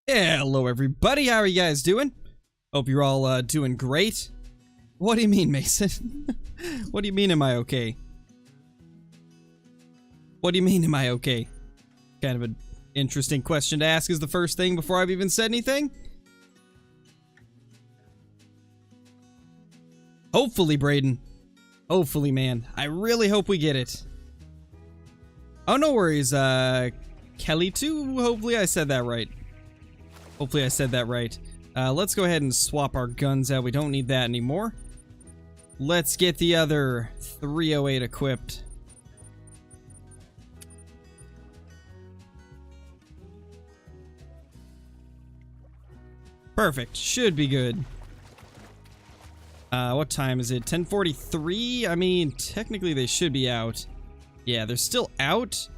Hello everybody, how are you guys doing? Hope you're all doing great. What do you mean, Mason? What do you mean, am I okay? What do you mean, am I okay? Kind of an interesting question to ask as the first thing before I've even said anything. Hopefully, Braden. Hopefully, man. I really hope we get it. Oh, no worries, Kelly too? Hopefully I said that right. Hopefully I said that right. Let's go ahead and swap our guns out. We don't need that anymore. Let's get the other 308 equipped. Perfect. Should be good. What time is it? 10:43? I mean, technically they should be out. Yeah, they're still out.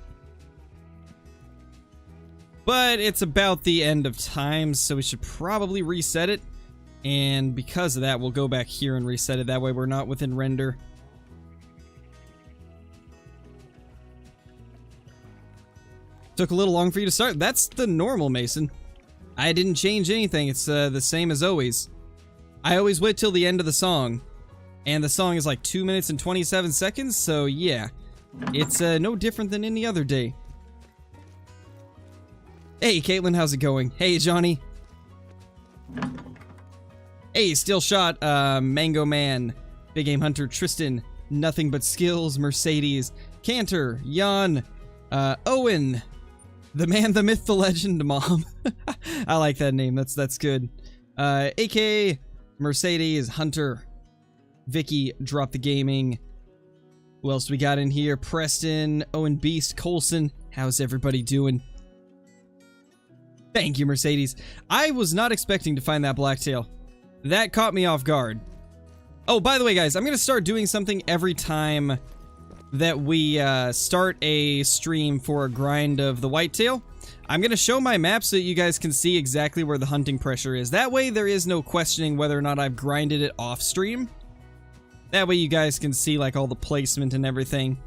But it's about the end of time, so we should probably reset it. And because of that, we'll go back here and reset it. That way we're not within render. Took a little long for you to start. That's the normal, Mason. I didn't change anything. It's the same as always. I always wait till the end of the song. And the song is like 2 minutes and 27 seconds, so yeah. It's no different than any other day. Hey, Caitlin, how's it going? Hey, Johnny. Hey, Still Shot, Mango Man, Big Game Hunter, Tristan, Nothing But Skills, Mercedes, Cantor, Jan, Owen, the man, the myth, the legend, Mom. I like that name. That's good. AK, Mercedes, Hunter, Vicky, Drop the Gaming. Who else do we got in here? Preston, Owen Beast, Colson. How's everybody doing? Thank you, Mercedes. I was not expecting to find that blacktail. That caught me off guard. Oh, by the way, guys, I'm going to start doing something every time that we start a stream for a grind of the whitetail. I'm going to show my map so that you guys can see exactly where the hunting pressure is. That way, there is no questioning whether or not I've grinded it off stream. That way, you guys can see, like, all the placement and everything.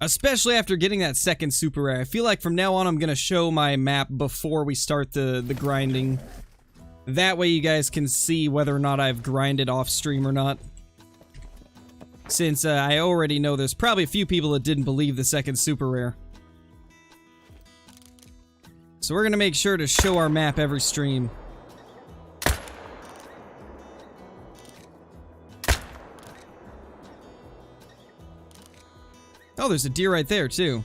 Especially after getting that second super rare. I feel like from now on I'm going to show my map before we start the grinding. That way you guys can see whether or not I've grinded off stream or not. Since I already know there's probably a few people that didn't believe the second super rare. So we're going to make sure to show our map every stream. Oh, there's a deer right there, too.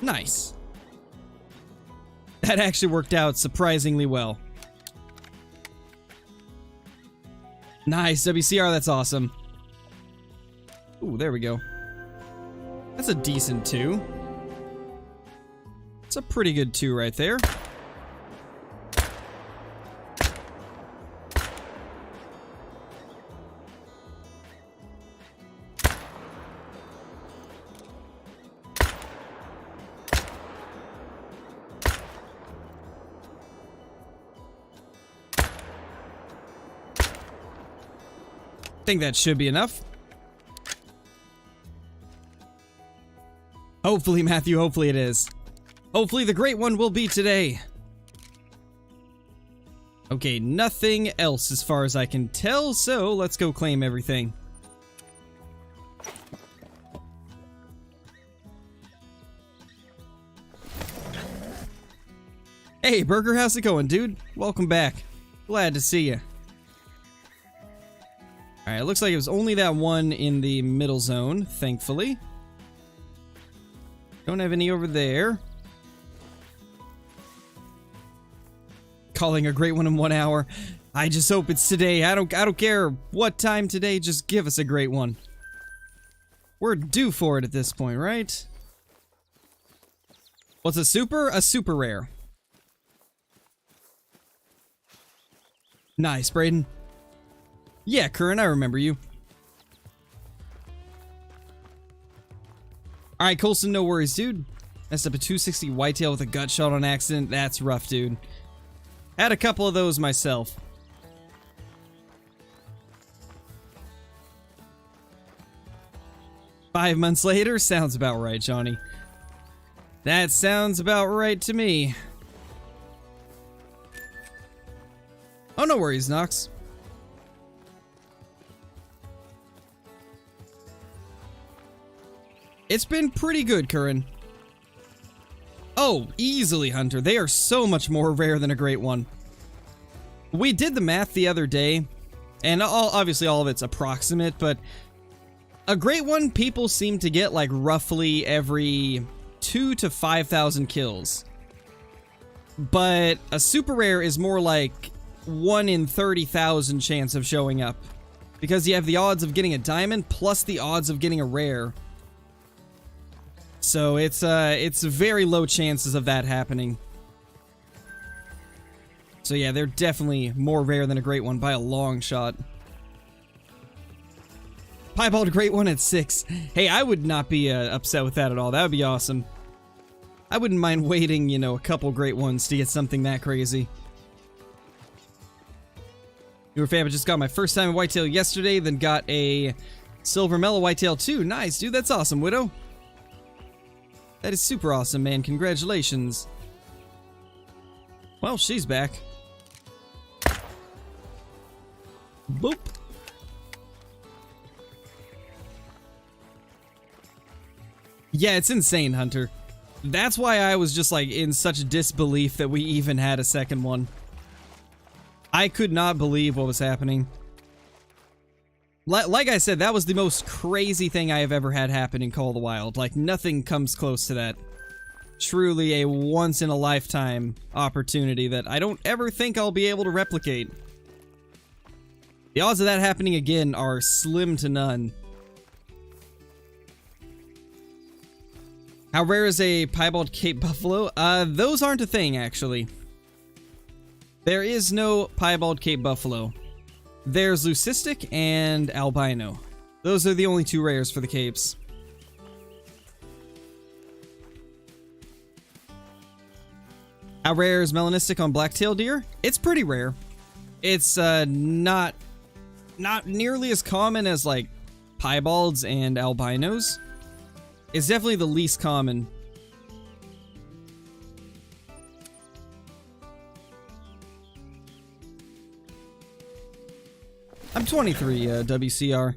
Nice. That actually worked out surprisingly well. Nice, WCR, that's awesome. Ooh, there we go. That's a decent 2. It's a pretty good 2 right there. I think that should be enough. Hopefully, Matthew, hopefully it is. Hopefully the great one will be today. Okay, nothing else as far as I can tell, so let's go claim everything. Hey, Burger, how's it going, dude? Welcome back. Glad to see you. Alright, it looks like it was only that one in the middle zone, thankfully. Don't have any over there. Calling a great one in 1 hour. I just hope it's today. I don't care what time today, just give us a great one. We're due for it at this point, right? What's a super? A super rare. Nice, Braden. Yeah, Curran, I remember you. Alright, Colson, no worries, dude. Messed up a 260 whitetail with a gut shot on accident. That's rough, dude. Had a couple of those myself. 5 months later? Sounds about right, Johnny. That sounds about right to me. Oh, no worries, Nox. It's been pretty good, Curran. Oh, easily, Hunter. They are so much more rare than a great one. We did the math the other day, and obviously all of it's approximate, but a great one people seem to get like roughly every 2,000 to 5,000 kills. But a super rare is more like 1 in 30,000 chance of showing up, because you have the odds of getting a diamond plus the odds of getting a rare. So it's very low chances of that happening. So yeah, they're definitely more rare than a great one by a long shot. Piebald great one at 6. Hey, I would not be upset with that at all. That would be awesome. I wouldn't mind waiting, you know, a couple great ones to get something that crazy. Newer fam, I just got my first time in Whitetail yesterday, then got a Silver Mellow Whitetail too. Nice, dude. That's awesome, Widow. That is super awesome, man. Congratulations. Well, she's back. Boop. Yeah, it's insane, Hunter. That's why I was just like in such disbelief that we even had a second one. I could not believe what was happening. Like I said, that was the most crazy thing I have ever had happen in Call of the Wild. Like, nothing comes close to that. Truly a once-in-a-lifetime opportunity that I don't ever think I'll be able to replicate. The odds of that happening again are slim to none. How rare is a Piebald Cape Buffalo? Those aren't a thing, actually. There is no Piebald Cape Buffalo. There's Leucistic and Albino. Those are the only 2 rares for the capes. How rare is Melanistic on Blacktail Deer? It's pretty rare. It's not nearly as common as like Piebalds and Albinos. It's definitely the least common. I'm 23, WCR.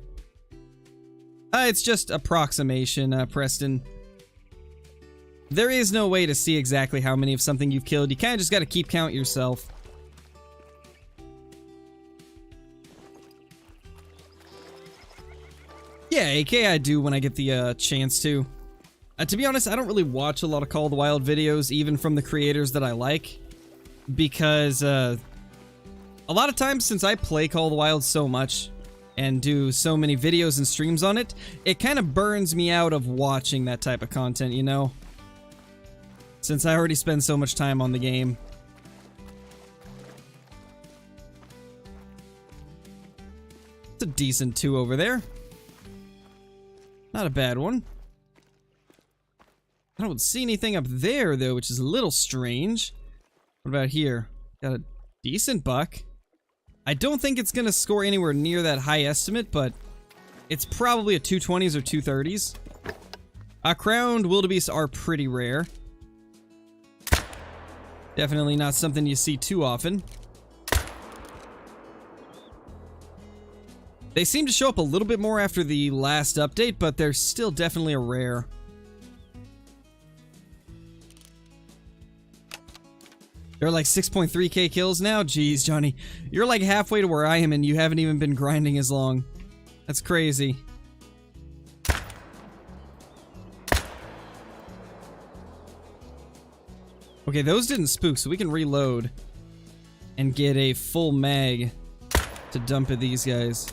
It's just approximation, Preston. There is no way to see exactly how many of something you've killed. You kind of just got to keep count yourself. Yeah, AK I do when I get the chance to. To be honest, I don't really watch a lot of Call of the Wild videos, even from the creators that I like, because a lot of times since I play Call of the Wild so much and do so many videos and streams on it, it kind of burns me out of watching that type of content, you know? Since I already spend so much time on the game. It's a decent 2 over there. Not a bad one. I don't see anything up there, though, which is a little strange. What about here? Got a decent buck. I don't think it's going to score anywhere near that high estimate, but it's probably a 220s or 230s. Crowned Wildebeest are pretty rare. Definitely not something you see too often. They seem to show up a little bit more after the last update, but they're still definitely a rare. They're like 6.3k kills now? Jeez, Johnny. You're like halfway to where I am and you haven't even been grinding as long. That's crazy. Okay, those didn't spook, so we can reload and get a full mag to dump at these guys.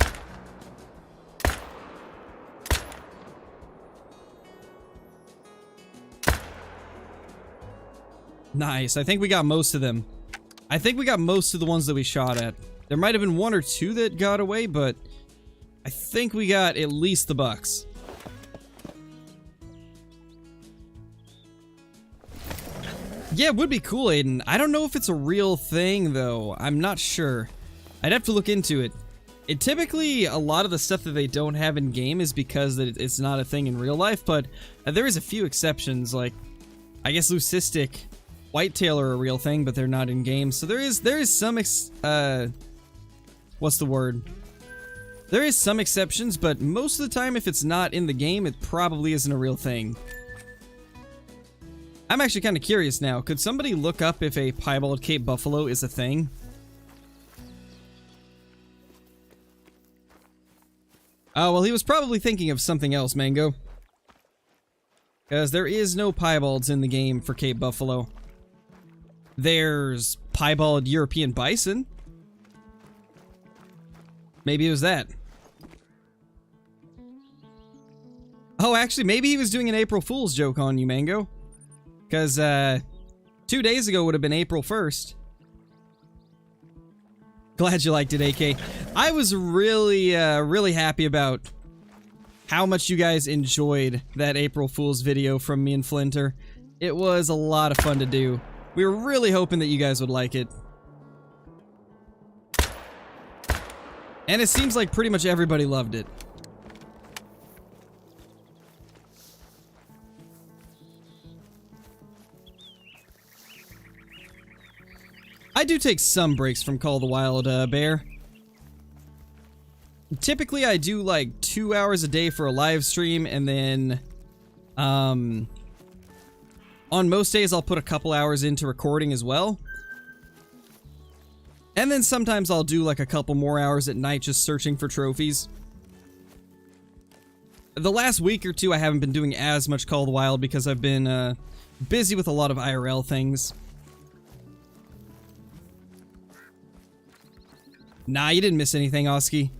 Nice. I think we got most of them. I think we got most of the ones that we shot at. There might have been 1 or 2 that got away, but I think we got at least the bucks. Yeah, it would be cool, Aiden. I don't know if it's a real thing, though. I'm not sure. I'd have to look into it. Typically, a lot of the stuff that they don't have in game is because it's not a thing in real life, but there is a few exceptions, like, I guess leucistic whitetail are a real thing, but they're not in game, so there is some what's the word? There is some exceptions, but most of the time, if it's not in the game, it probably isn't a real thing. I'm actually kind of curious now. Could somebody look up if a piebald Cape buffalo is a thing? Oh, well, he was probably thinking of something else, Mango. Because there is no piebalds in the game for Cape buffalo. There's piebald European bison. Maybe it was that. Oh, actually, maybe he was doing an April Fool's joke on you, Mango. Because, 2 days ago would have been April 1st. Glad you liked it, AK. I was really, really happy about how much you guys enjoyed that April Fool's video from me and Flinter. It was a lot of fun to do. We were really hoping that you guys would like it. And it seems like pretty much everybody loved it. I do take some breaks from Call of the Wild, Bear. Typically, I do like 2 hours a day for a live stream, and then, on most days, I'll put a couple hours into recording as well. And then sometimes I'll do like a couple more hours at night just searching for trophies. The last week or two, I haven't been doing as much Call of the Wild because I've been, busy with a lot of IRL things. Nah, you didn't miss anything, Oski.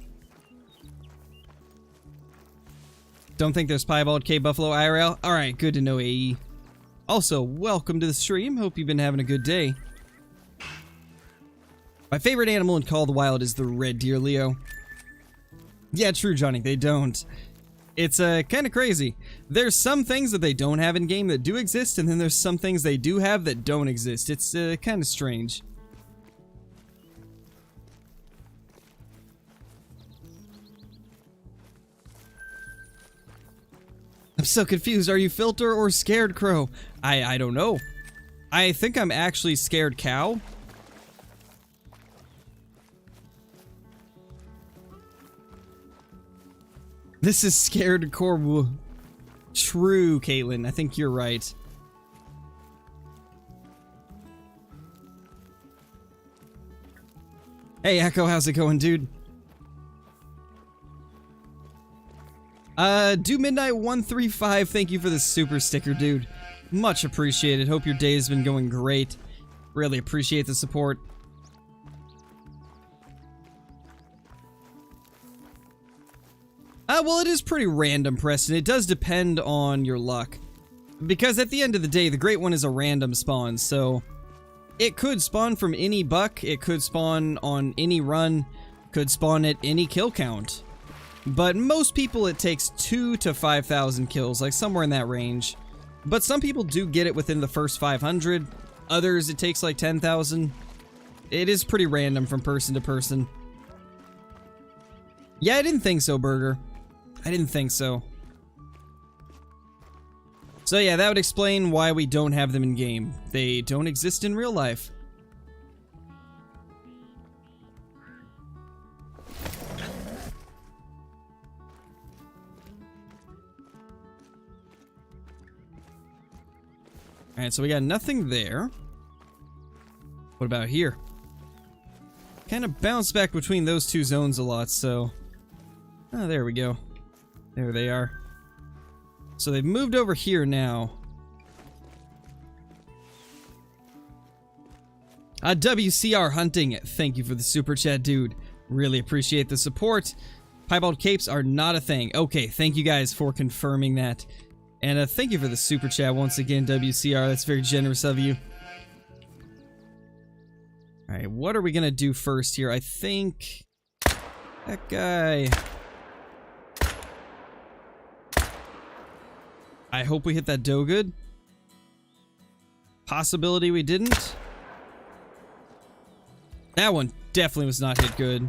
Don't think there's piebald Cape buffalo IRL? Alright, good to know, AE. Also, welcome to the stream. Hope you've been having a good day. My favorite animal in Call of the Wild is the red deer, Leo. Yeah, true, Johnny, they don't. It's, kind of crazy. There's some things that they don't have in-game that do exist, and then there's some things they do have that don't exist. It's, kind of strange. I'm so confused. Are you Filter or Scared Crow? I don't know. I think I'm actually Scared Cow. This is Scared Corbu. True, Caitlin. I think you're right. Hey, Echo. How's it going, dude? Do Midnight 135, thank you for the super sticker, dude. Much appreciated. Hope your day has been going great. Really appreciate the support. Well, it is pretty random, Preston. It does depend on your luck. Because at the end of the day, the Great One is a random spawn, so it could spawn from any buck, it could spawn on any run, could spawn at any kill count. But most people, it takes 2,000 to 5,000 kills, like somewhere in that range. But some people do get it within the first 500. Others, it takes like 10,000. It is pretty random from person to person. Yeah, I didn't think so, Burger. I didn't think so. So yeah, that would explain why we don't have them in game. They don't exist in real life. Alright, so we got nothing there. What about here? Kind of bounce back between those two zones a lot, so... Oh, there we go. There they are. So they've moved over here now. WCR Hunting, thank you for the super chat, dude. Really appreciate the support. Piebald capes are not a thing. Okay, thank you guys for confirming that. And thank you for the super chat once again, WCR. That's very generous of you. Alright, what are we gonna do first here? I think... that guy... I hope we hit that doe good. Possibility we didn't. That one definitely was not hit good.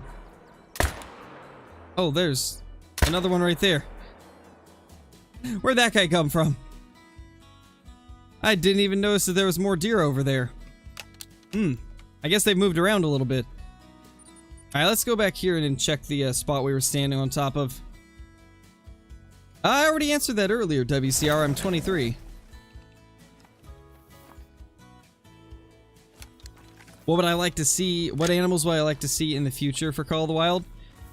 Oh, there's another one right there. Where'd that guy come from? I didn't even notice that there was more deer over there. I guess they've moved around a little bit. Alright, let's go back here and check the spot we were standing on top of. I already answered that earlier, WCR. I'm 23. What would I like to see? What animals would I like to see in the future for Call of the Wild?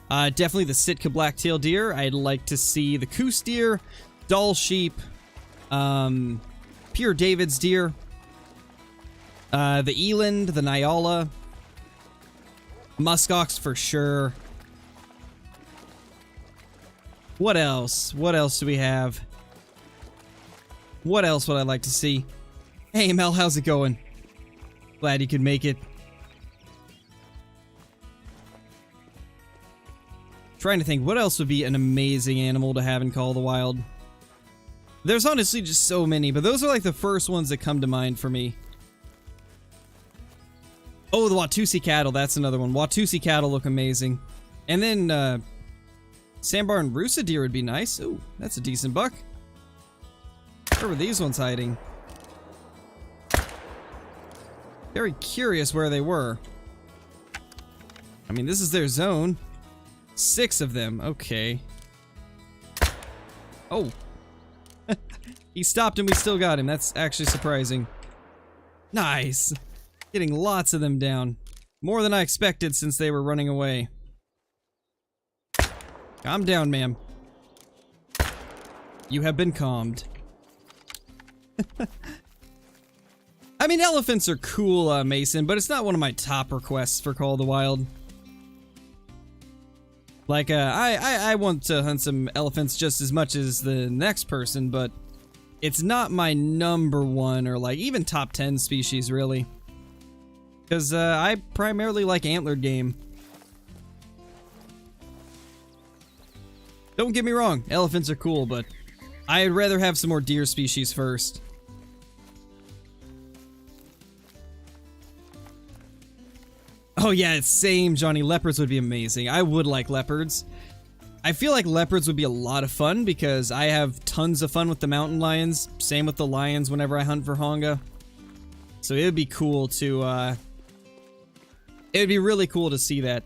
Definitely the Sitka black-tailed deer. I'd like to see the Coos deer, Dall sheep, Pure David's deer, the eland, the Nyala, muskox for sure. What else? What else do we have? What else would I like to see? Hey Mel, how's it going? Glad you could make it. Trying to think, what else would be an amazing animal to have in Call of the Wild? There's honestly just so many, but those are like the first ones that come to mind for me. Oh, the Watusi cattle, that's another one. Watusi cattle look amazing. And then, Sandbar and Rusa deer would be nice. Ooh, that's a decent buck. Where were these ones hiding? Very curious where they were. I mean, this is their zone. 6 of them, okay. Oh. He stopped and we still got him. That's actually surprising. Nice. Getting lots of them down. More than I expected since they were running away. Calm down, ma'am. You have been calmed. I mean, elephants are cool, Mason, but it's not one of my top requests for Call of the Wild. Like, I want to hunt some elephants just as much as the next person, but it's not my #1 or, like, even top 10 species, really. Because, I primarily like antlered game. Don't get me wrong, elephants are cool, but I'd rather have some more deer species first. Oh yeah, it's same, Johnny. Leopards would be amazing. I would like leopards. I feel like leopards would be a lot of fun because I have tons of fun with the mountain lions. Same with the lions whenever I hunt for honga. So it would be cool to, it would be really cool to see that.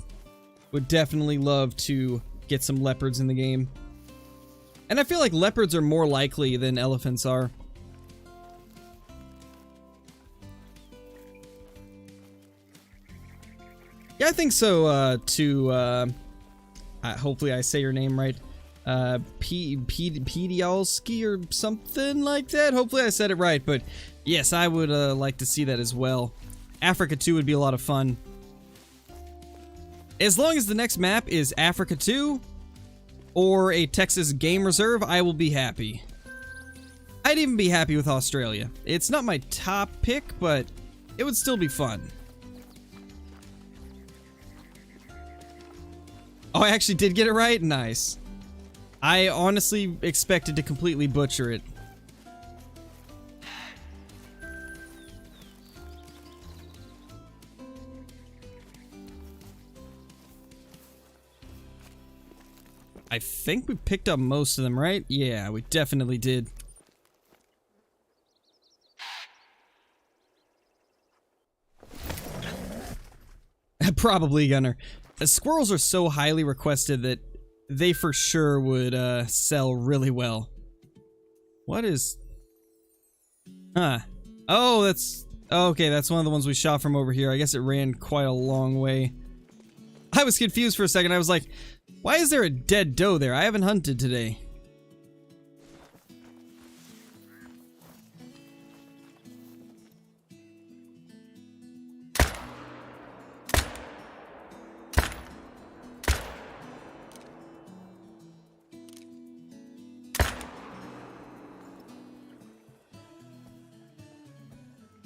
Would definitely love to get some leopards in the game. And I feel like leopards are more likely than elephants are. Yeah, I think so, hopefully I say your name right, Pedialski or something like that. Hopefully I said it right, but yes, I would, like to see that as well. Africa 2 would be a lot of fun. As long as the next map is Africa 2 or a Texas game reserve, I will be happy. I'd even be happy with Australia. It's not my top pick, but it would still be fun. Oh, I actually did get it right? Nice. I honestly expected to completely butcher it. I think we picked up most of them, right? Yeah, we definitely did. Probably, Gunner. Squirrels are so highly requested that they for sure would sell really well. What is... Huh. Oh, that's... Okay, that's one of the ones we shot from over here. I guess it ran quite a long way. I was confused for a second. I was like, why is there a dead doe there? I haven't hunted today.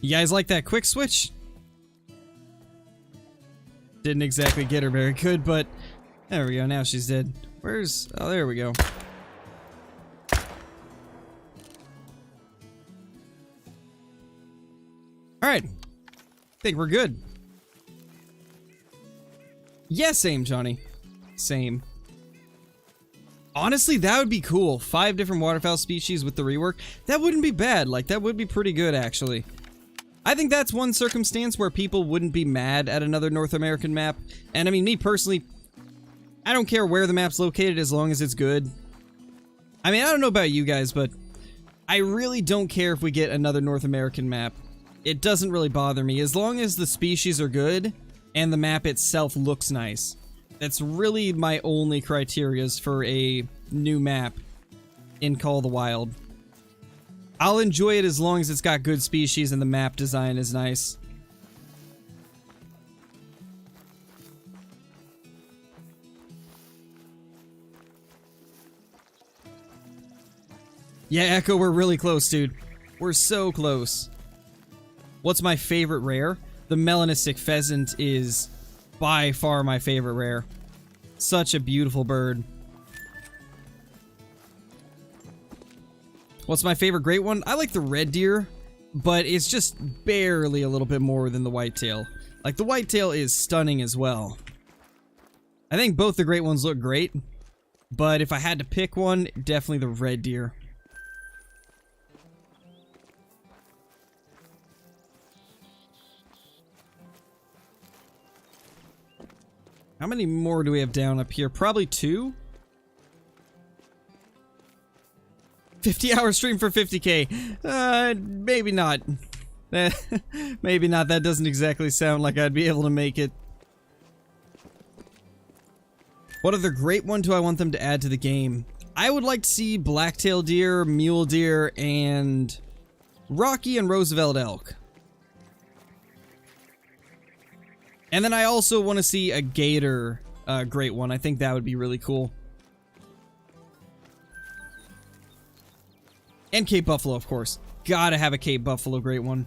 You guys like that quick switch? Didn't exactly get her very good, but there we go. Now she's dead. Where's... Oh, there we go. Alright. Think we're good. Yeah, same, Johnny. Same. Honestly, that would be cool. 5 different waterfowl species with the rework. That wouldn't be bad. Like, that would be pretty good, actually. I think that's one circumstance where people wouldn't be mad at another North American map. And I mean, me personally, I don't care where the map's located as long as it's good. I mean, I don't know about you guys, but I really don't care if we get another North American map. It doesn't really bother me as long as the species are good and the map itself looks nice. That's really my only criterias for a new map in Call of the Wild. I'll enjoy it as long as it's got good species and the map design is nice. Yeah, Echo, we're really close, dude. We're so close. What's my favorite rare? The melanistic pheasant is by far my favorite rare. Such a beautiful bird. What's my favorite great one? I like the red deer, but it's just barely a little bit more than the whitetail. Like, the whitetail is stunning as well. I think both the great ones look great, but if I had to pick one, definitely the red deer. How many more do we have down up here? Probably 2? 50-hour stream for 50k. Maybe not. Maybe not. That doesn't exactly sound like I'd be able to make it. What other great one do I want them to add to the game? I would like to see blacktail deer, mule deer, and Rocky and Roosevelt elk. And then I also want to see a gator great one. I think that would be really cool. And Cape Buffalo, of course. Gotta have a Cape Buffalo great one.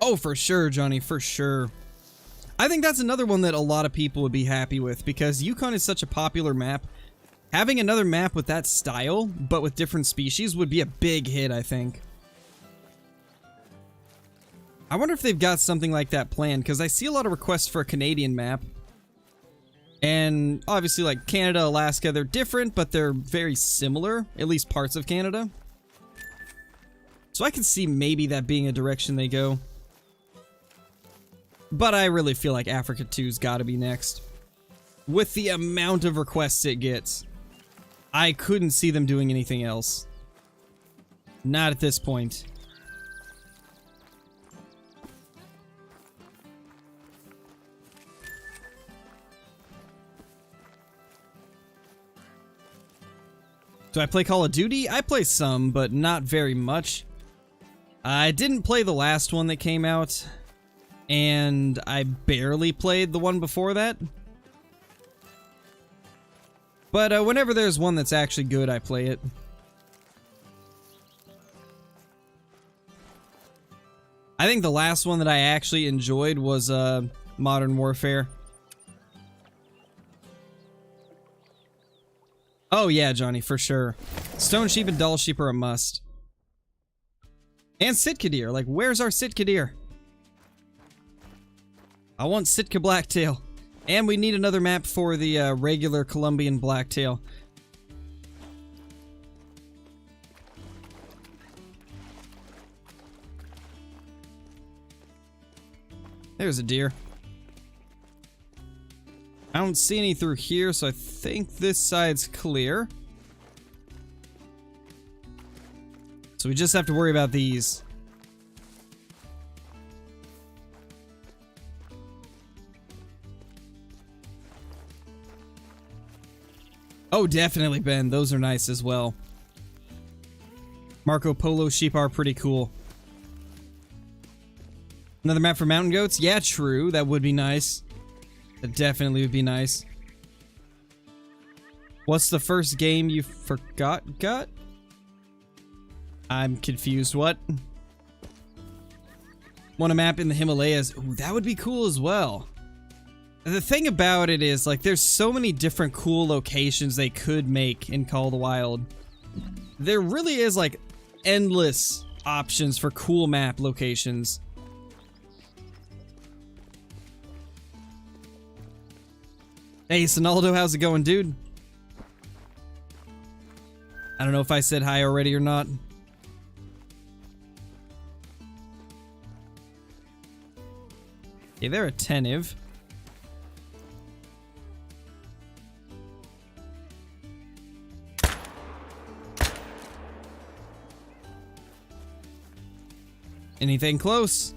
Oh, for sure, Johnny, for sure. I think that's another one that a lot of people would be happy with because Yukon is such a popular map. Having another map with that style, but with different species, would be a big hit, I think. I wonder if they've got something like that planned, because I see a lot of requests for a Canadian map. And obviously, like, Canada, Alaska, they're different, but they're very similar, at least parts of Canada. So I can see maybe that being a direction they go. But I really feel like Africa 2's gotta be next. With the amount of requests it gets, I couldn't see them doing anything else. Not at this point. Do I play Call of Duty? I play some, but not very much. I didn't play the last one that came out, and I barely played the one before that. But whenever there's one that's actually good, I play it. I think the last one that I actually enjoyed was Modern Warfare. Oh yeah, Johnny, for sure. Stone sheep and doll sheep are a must. And Sitka deer. Like, where's our Sitka deer? I want Sitka blacktail. And we need another map for the regular Colombian blacktail. There's a deer. I don't see any through here, so I think this side's clear. So we just have to worry about these. Oh, definitely, Ben. Those are nice as well. Marco Polo sheep are pretty cool. Another map for mountain goats? Yeah, true. That would be nice. That definitely would be nice. What's the first game you got? I'm confused. What? Want a map in the Himalayas? Ooh, that would be cool as well. The thing about it is, like, there's so many different cool locations they could make in Call of the Wild. There really is, like, endless options for cool map locations. Hey, Sonaldo, how's it going, dude? I don't know if I said hi already or not. Okay, they're attentive. Anything close?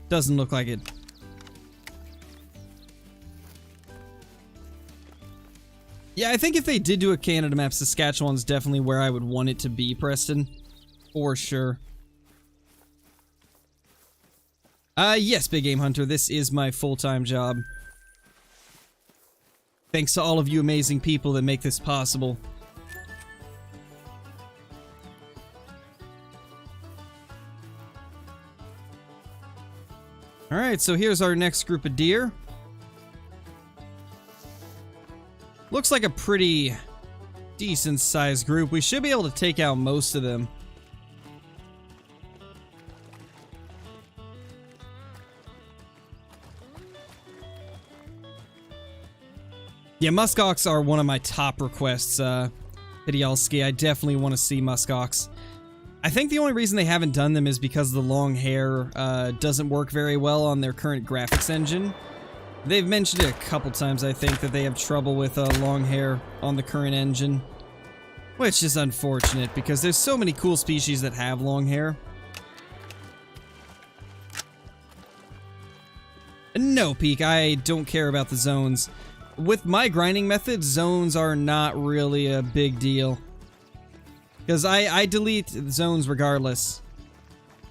Doesn't look like it. Yeah, I think if they did do a Canada map, Saskatchewan's definitely where I would want it to be, Preston. For sure. Yes, Big Game Hunter, this is my full-time job. Thanks to all of you amazing people that make this possible. Alright, so here's our next group of deer. Looks like a pretty decent-sized group. We should be able to take out most of them. Yeah, muskox are one of my top requests, Hidyalski. I definitely want to see muskox. I think the only reason they haven't done them is because the long hair doesn't work very well on their current graphics engine. They've mentioned it a couple times, I think, that they have trouble with long hair on the current engine. Which is unfortunate, because there's so many cool species that have long hair. No, Peak, I don't care about the zones. With my grinding method, zones are not really a big deal. Because I delete zones regardless.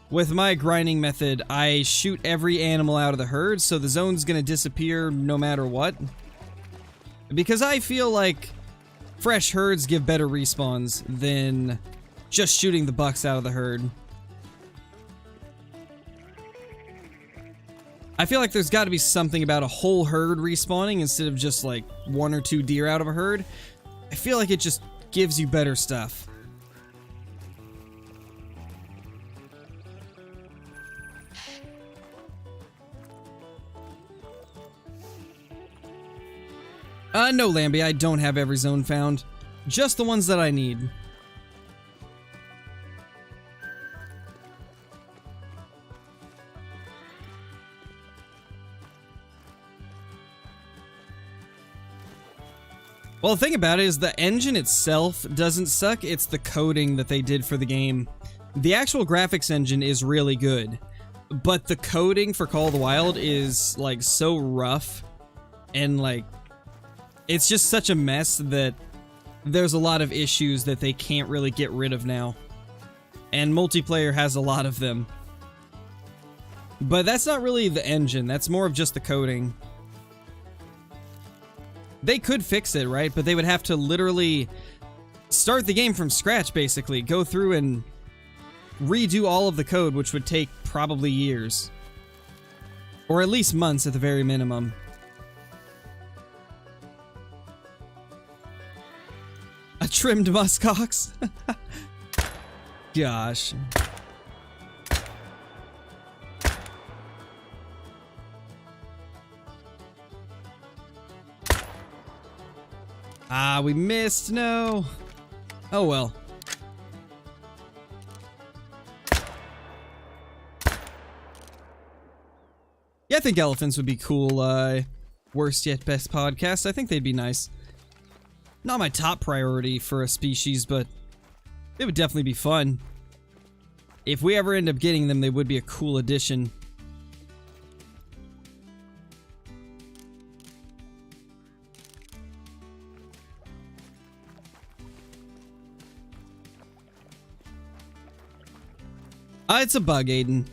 With my grinding method, I shoot every animal out of the herd, so the zone's gonna disappear no matter what. Because I feel like fresh herds give better respawns than just shooting the bucks out of the herd. I feel like there's got to be something about a whole herd respawning instead of just like 1 or 2 deer out of a herd. I feel like it just gives you better stuff. No, Lambie, I don't have every zone found. Just the ones that I need. Well, the thing about it is the engine itself doesn't suck, it's the coding that they did for the game. The actual graphics engine is really good, but the coding for Call of the Wild is, like, so rough, and, like, it's just such a mess that there's a lot of issues that they can't really get rid of now. And multiplayer has a lot of them. But that's not really the engine, that's more of just the coding. They could fix it, right? But they would have to literally start the game from scratch, basically. Go through and redo all of the code, which would take probably years. Or at least months at the very minimum. A trimmed muskox? Gosh. Ah, we missed, no. Oh well. Yeah, I think elephants would be cool, worst yet best podcast. I think they'd be nice. Not my top priority for a species, but it would definitely be fun. If we ever end up getting them, they would be a cool addition. It's a bug, Aiden.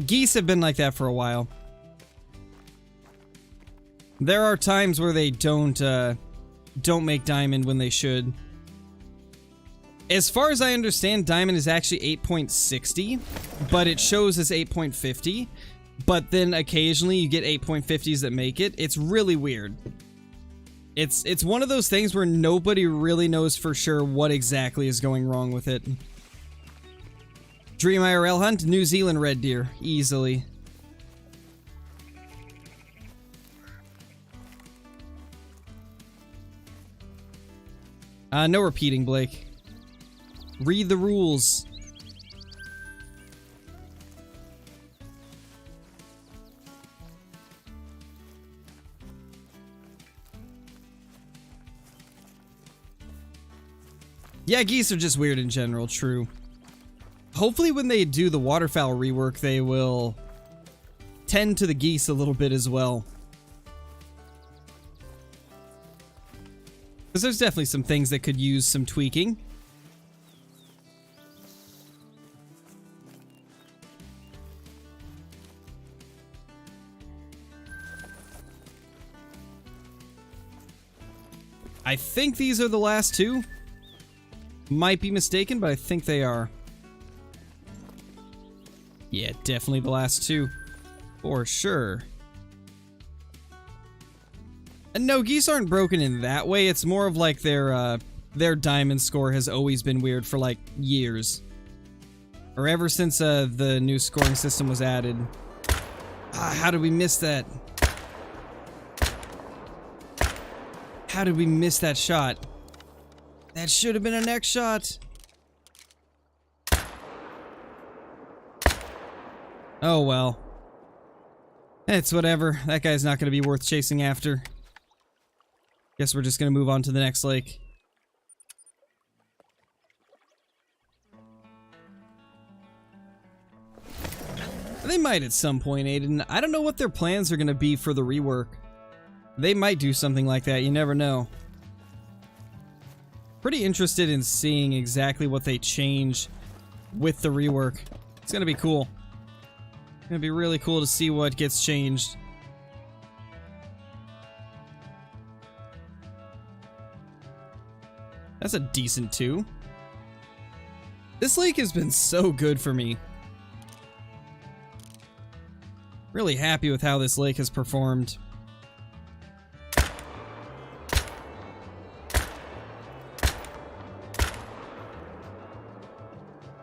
Geese have been like that for a while. There are times where they don't make diamond when they should. As far as I understand, diamond is actually 8.60, but it shows as 8.50. But then occasionally you get 8.50s that make it. It's really weird. It's one of those things where nobody really knows for sure what exactly is going wrong with it. Dream IRL hunt, New Zealand red deer, easily. No repeating, Blake. Read the rules. Yeah, geese are just weird in general, true. Hopefully when they do the waterfowl rework, they will tend to the geese a little bit as well. Because there's definitely some things that could use some tweaking. I think these are the last two. Might be mistaken, but I think they are. Yeah, definitely the last two. For sure. And no, geese aren't broken in that way. It's more of like their diamond score has always been weird for like years. Or ever since the new scoring system was added. How did we miss that? How did we miss that shot? That should have been a next shot. Oh well. It's whatever. That guy's not going to be worth chasing after. Guess we're just going to move on to the next lake. They might at some point, Aiden. I don't know what their plans are going to be for the rework. They might do something like that. You never know. Pretty interested in seeing exactly what they change with the rework. It's gonna be cool. It's gonna be really cool to see what gets changed. That's a decent 2. This lake has been so good for me. Really happy with how this lake has performed.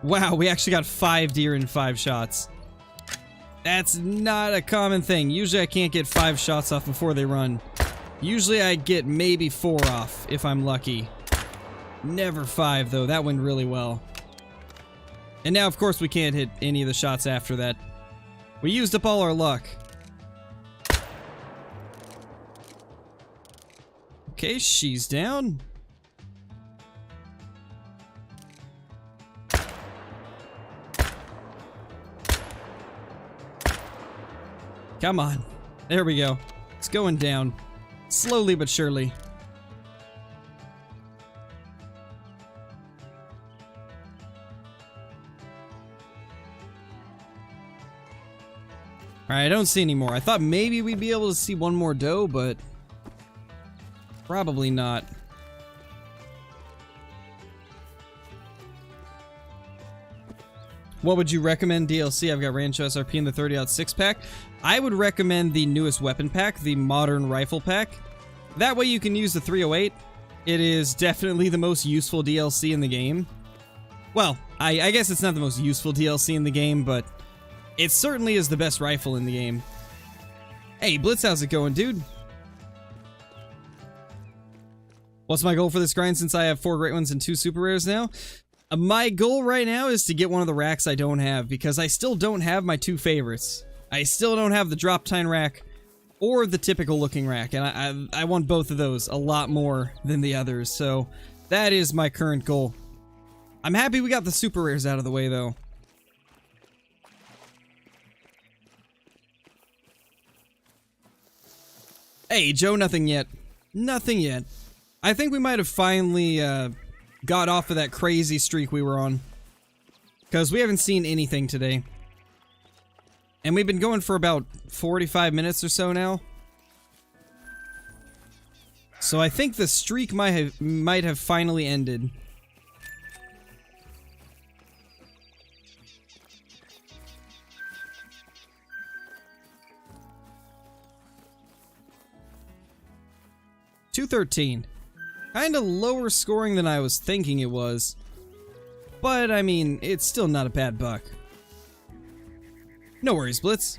Wow, we actually got 5 deer in 5 shots. That's not a common thing. Usually I can't get 5 shots off before they run. Usually I get maybe 4 off, if I'm lucky. Never 5, though. That went really well. And now, of course, we can't hit any of the shots after that. We used up all our luck. Okay, she's down. Come on. There we go. It's going down. Slowly but surely. Alright, I don't see any more. I thought maybe we'd be able to see one more doe, but probably not. What would you recommend DLC? I've got Rancho SRP in the 30-aught 6-pack. I would recommend the newest weapon pack, the modern rifle pack. That way you can use the 308. It is definitely the most useful DLC in the game. Well, I guess it's not the most useful DLC in the game, but it certainly is the best rifle in the game. Hey, Blitz, how's it going, dude? What's my goal for this grind since I have 4 great ones and 2 super rares now? My goal right now is to get one of the racks I don't have, because I still don't have my 2 favorites. I still don't have the drop tine rack or the typical looking rack, and I want both of those a lot more than the others, so that is my current goal. I'm happy we got the super rares out of the way, though. Hey, Joe, nothing yet. Nothing yet. I think we might have finally got off of that crazy streak we were on, because we haven't seen anything today. And we've been going for about 45 minutes or so now. So I think the streak might have finally ended. $213. Kinda lower scoring than I was thinking it was. But, I mean, it's still not a bad buck. No worries, Blitz.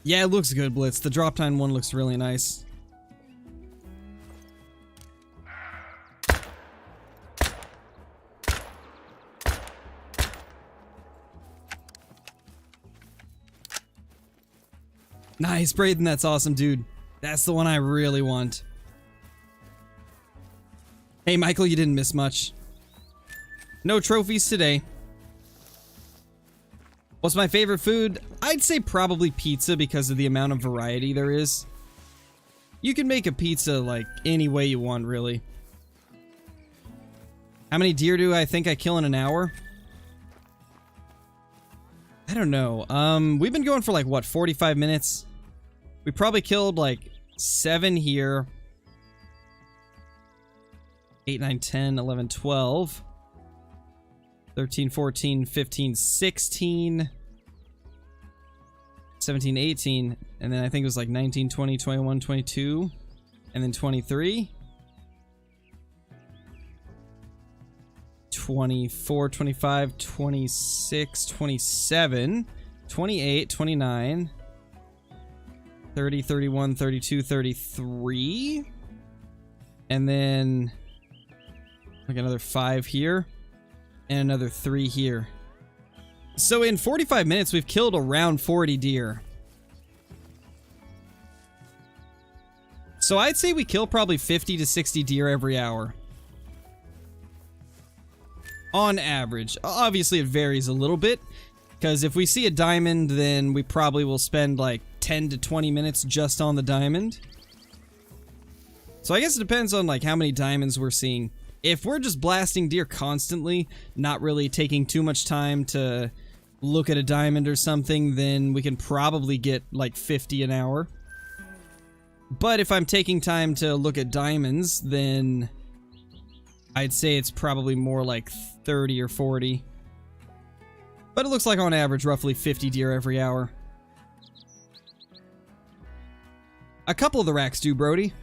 Yeah, it looks good, Blitz. The drop time one looks really nice. Nice, Brayden. That's awesome, dude. That's the one I really want. Hey, Michael, you didn't miss much. No trophies today. What's my favorite food? I'd say probably pizza because of the amount of variety there is. You can make a pizza like any way you want, really. How many deer do I think I kill in an hour? I don't know. We've been going for like, what, 45 minutes? We probably killed like 7 here. 8, 9, 10, 11, 12. 13, 14, 15, 16. 17, 18. And then I think it was like 19, 20, 21, 22. And then 23. 24, 25, 26, 27, 28, 29, 30, 31, 32, 33. And then like another 5 here. And another 3 here. So in 45 minutes, we've killed around 40 deer. So I'd say we kill probably 50 to 60 deer every hour. On average. Obviously, it varies a little bit. Because if we see a diamond, then we probably will spend like 10 to 20 minutes just on the diamond. So I guess it depends on like how many diamonds we're seeing. If we're just blasting deer constantly, not really taking too much time to look at a diamond or something, then we can probably get like 50 an hour. But if I'm taking time to look at diamonds, then I'd say it's probably more like 30 or 40. But it looks like on average roughly 50 deer every hour. A couple of the racks do, Brody.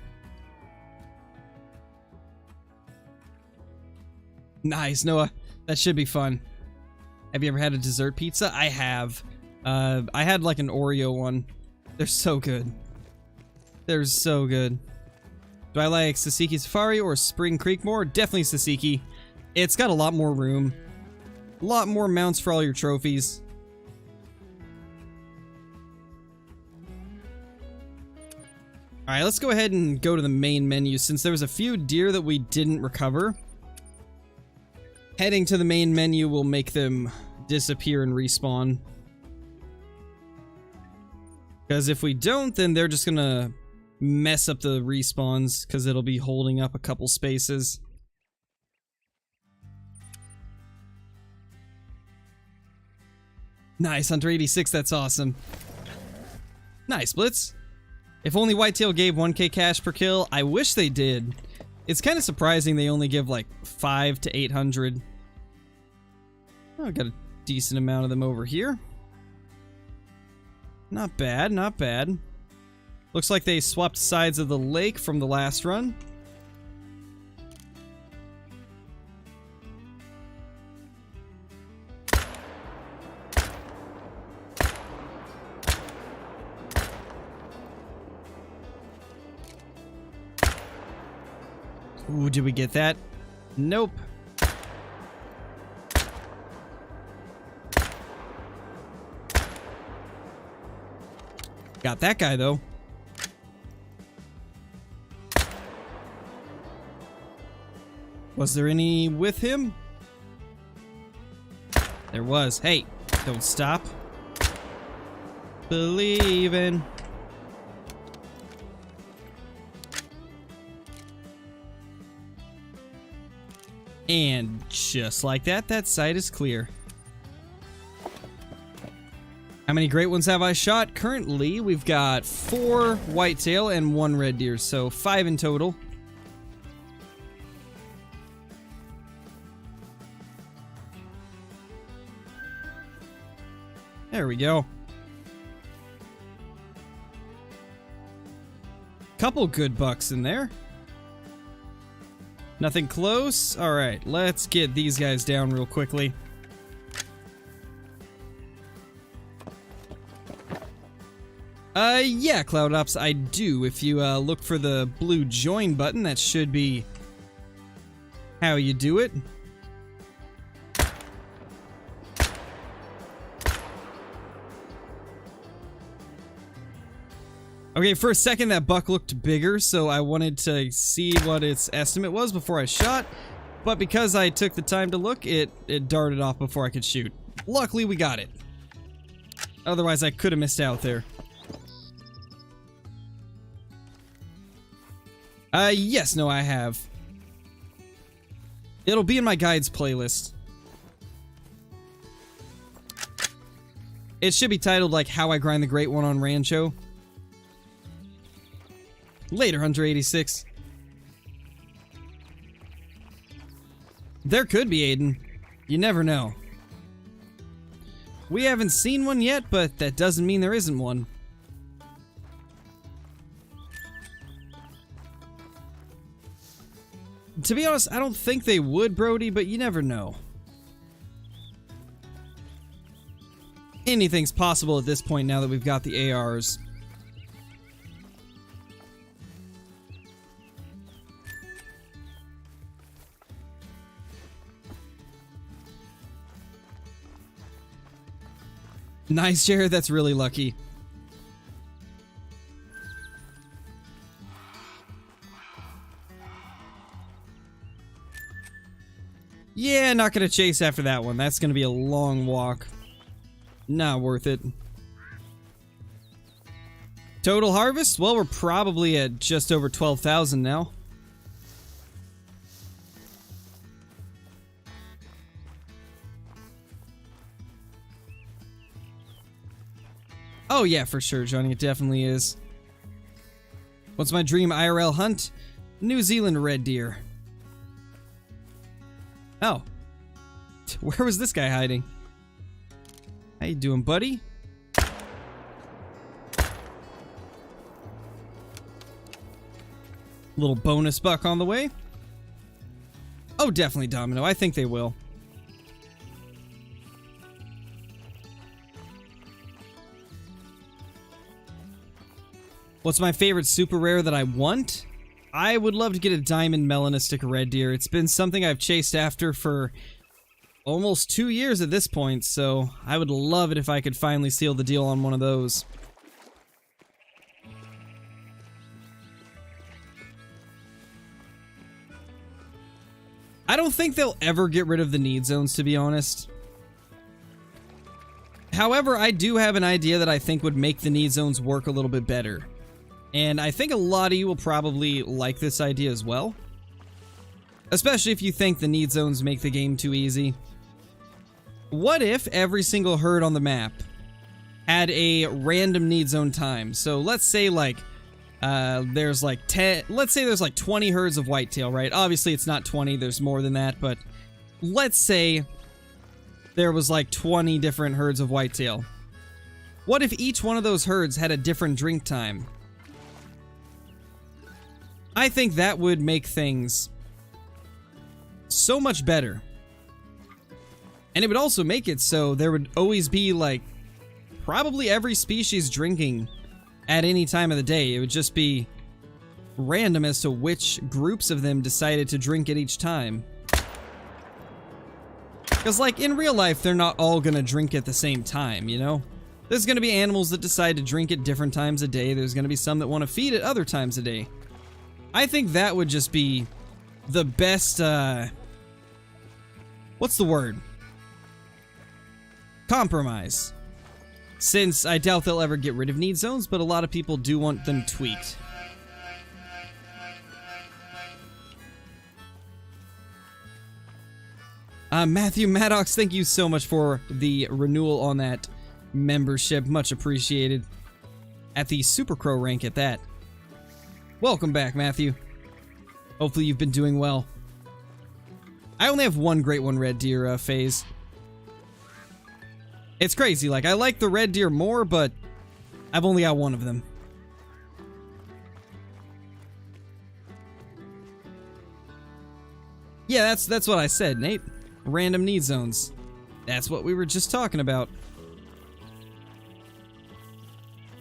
Nice, Noah. That should be fun. Have you ever had a dessert pizza? I have. I had like an Oreo one. They're so good. They're so good. Do I like Sasiki Safari or Spring Creek more? Definitely Sasiki. It's got a lot more room. A lot more mounts for all your trophies. Alright, let's go ahead and go to the main menu since there was a few deer that we didn't recover. Heading to the main menu will make them disappear and respawn. Because if we don't, then they're just gonna mess up the respawns because it'll be holding up a couple spaces. Nice, Hunter 86, that's awesome. Nice, Blitz. If only Whitetail gave 1k cash per kill, I wish they did. It's kind of surprising they only give like 5 to 800. Oh, I've got a decent amount of them over here. Not bad, not bad. Looks like they swapped sides of the lake from the last run. Ooh, did we get that? Nope. Got that guy, though. Was there any with him? There was. Hey, don't stop believing. And just like that, that side is clear. How many great ones have I shot? Currently, we've got 4 whitetail and 1 red deer, so 5 in total. There we go. Couple good bucks in there. Nothing close? Alright, let's get these guys down real quickly. Yeah, Cloud Ops, I do. If you look for the blue join button, that should be how you do it. Okay, for a second that buck looked bigger, so I wanted to see what its estimate was before I shot. But because I took the time to look, it darted off before I could shoot. Luckily, we got it. Otherwise, I could have missed out there. Yes, no, I have. It'll be in my guides playlist. It should be titled, like, How I Grind the Great One on Rancho. Later, Hunter 86. There could be, Aiden. You never know. We haven't seen one yet, but that doesn't mean there isn't one. To be honest, I don't think they would, Brody, but you never know. Anything's possible at this point now that we've got the ARs. Nice, Jared. That's really lucky. Yeah, not gonna chase after that one. That's gonna be a long walk. Not worth it. Total harvest? Well, we're probably at just over 12,000 now. Oh yeah, for sure, Johnny, it definitely is. What's my dream IRL hunt? New Zealand red deer. Oh. Where was this guy hiding? How you doing, buddy? Little bonus buck on the way. Oh, definitely Domino. I think they will. What's my favorite super rare that I want? I would love to get a diamond melanistic red deer. It's been something I've chased after for almost 2 years at this point, so I would love it if I could finally seal the deal on one of those. I don't think they'll ever get rid of the need zones, to be honest. However, I do have an idea that I think would make the need zones work a little bit better. And I think a lot of you will probably like this idea as well. Especially if you think the need zones make the game too easy. What if every single herd on the map had a random need zone time? So let's say like there's like 10, let's say there's like 20 herds of whitetail, right? Obviously it's not 20, there's more than that, but let's say there was like 20 different herds of whitetail. What if each one of those herds had a different drink time? I think that would make things so much better. And it would also make it so there would always be like probably every species drinking at any time of the day. It would just be random as to which groups of them decided to drink at each time. Because like in real life, they're not all gonna drink at the same time, you know? There's gonna be animals that decide to drink at different times a day. There's gonna be some that want to feed at other times a day. I think that would just be the best, what's the word? Compromise. Since I doubt they'll ever get rid of need zones, but a lot of people do want them tweaked. Matthew Maddox, thank you so much for the renewal on that membership. Much appreciated. At the Super Crow rank at that. Welcome back, Matthew. Hopefully you've been doing well. I only have one Great One Red Deer phase. It's crazy, like I like the red deer more, but I've only got one of them. Yeah, that's what I said, Nate. Random need zones. That's what we were just talking about.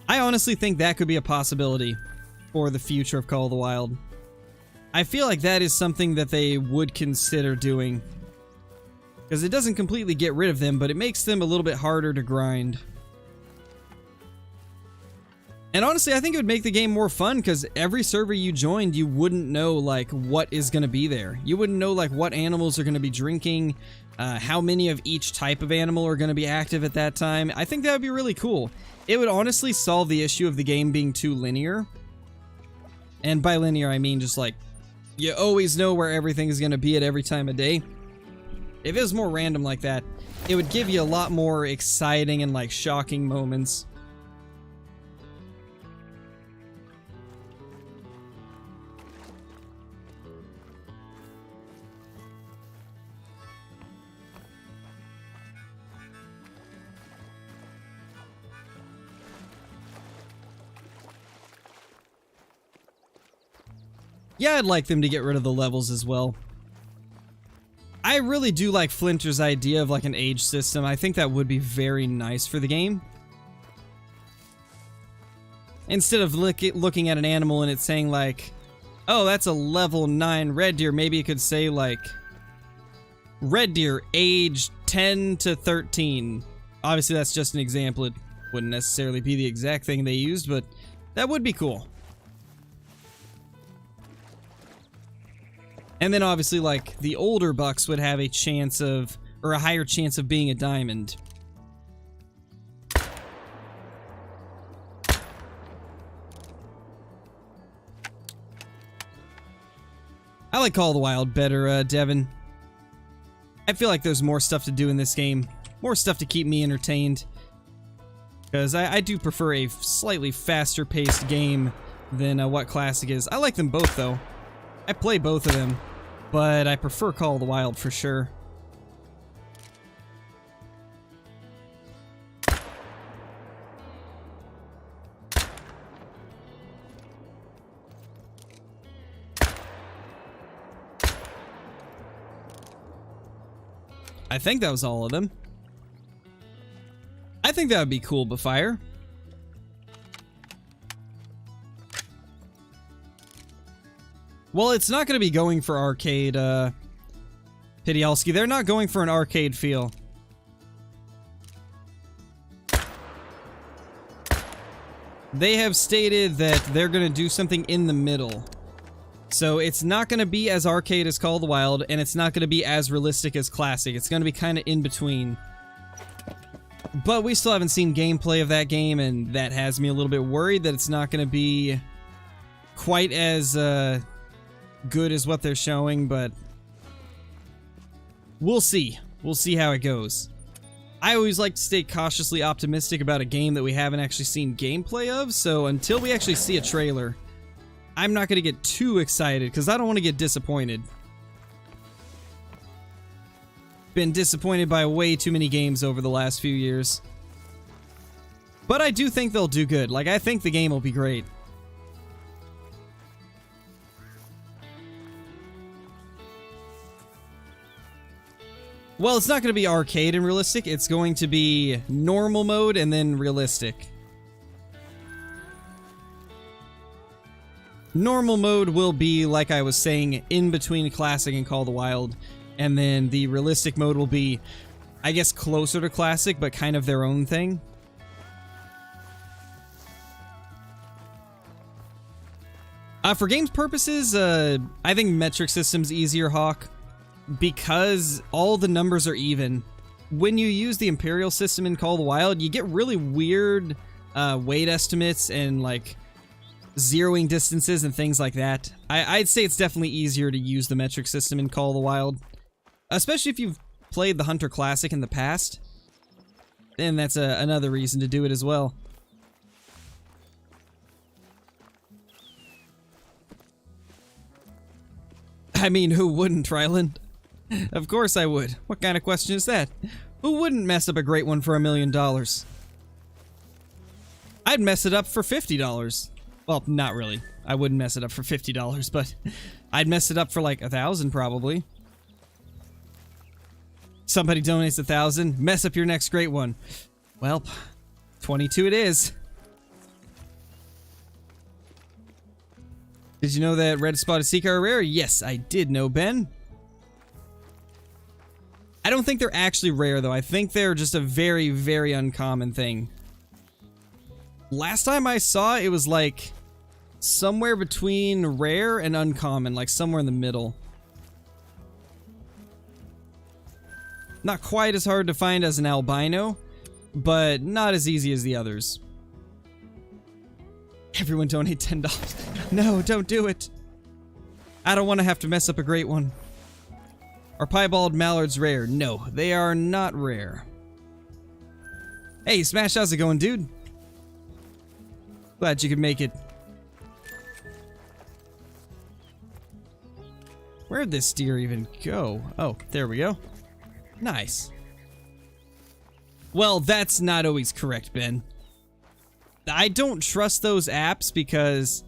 I honestly think that could be a possibility for the future of Call of the Wild. I feel like that is something that they would consider doing. Because it doesn't completely get rid of them, but it makes them a little bit harder to grind. And honestly, I think it would make the game more fun because every server you joined, you wouldn't know like what is going to be there. You wouldn't know like what animals are going to be drinking, how many of each type of animal are going to be active at that time. I think that would be really cool. It would honestly solve the issue of the game being too linear. And by linear, I mean just like you always know where everything is going to be at every time of day. If it was more random like that, it would give you a lot more exciting and like shocking moments. Yeah, I'd like them to get rid of the levels as well. I really do like Flinter's idea of like an age system. I think that would be very nice for the game. Instead of looking at an animal and it's saying like, oh, that's a level 9 red deer, maybe it could say like, red deer, age 10 to 13. Obviously that's just an example. It wouldn't necessarily be the exact thing they used, but that would be cool. And then obviously, like, the older bucks would have a chance of, or a higher chance of being a diamond. I like Call of the Wild better, Devin. I feel like there's more stuff to do in this game. More stuff to keep me entertained. Because I do prefer a slightly faster paced game than what Classic is. I like them both, though. I play both of them, but I prefer Call of the Wild for sure. I think that was all of them. I think that would be cool, but fire. Well, it's not going to be going for arcade, Pidialski. They're not going for an arcade feel. They have stated that they're going to do something in the middle. So it's not going to be as arcade as Call of the Wild, and it's not going to be as realistic as Classic. It's going to be kind of in between. But we still haven't seen gameplay of that game, and that has me a little bit worried that it's not going to be quite as good as what they're showing, but we'll see. We'll see how it goes. I always like to stay cautiously optimistic about a game that we haven't actually seen gameplay of, so until we actually see a trailer, I'm not going to get too excited because I don't want to get disappointed. Been disappointed by way too many games over the last few years. But I do think they'll do good. Like, I think the game will be great. Well, it's not going to be arcade and realistic. It's going to be normal mode and then realistic. Normal mode will be, like I was saying, in between Classic and Call of the Wild. And then the realistic mode will be, I guess, closer to Classic, but kind of their own thing. For games purposes, I think metric system's easier, Hawk. Because all the numbers are even. When you use the Imperial system in Call of the Wild, you get really weird weight estimates and like zeroing distances and things like that. I'd say it's definitely easier to use the metric system in Call of the Wild. Especially if you've played the Hunter Classic in the past. Then that's another reason to do it as well. I mean, who wouldn't, Ryland? Of course I would. What kind of question is that? Who wouldn't mess up a great one for $1 million? I'd mess it up for $50. Well, not really. I wouldn't mess it up for $50, but I'd mess it up for like 1,000 probably. Somebody donates 1,000. Mess up your next great one. Well, 22 it is. Did you know that red spotted Sika are rare? Yes, I did know, Ben. I don't think they're actually rare, though. I think they're just a very, very uncommon thing. Last time I saw it, it was like somewhere between rare and uncommon, like somewhere in the middle. Not quite as hard to find as an albino, but not as easy as the others. Everyone donate $10. No, don't do it. I don't want to have to mess up a great one. Are piebald mallards rare? No, they are not rare. Hey, Smash, how's it going, dude? Glad you could make it. Where'd this deer even go? Oh, there we go. Nice. Well, that's not always correct, Ben. I don't trust those apps because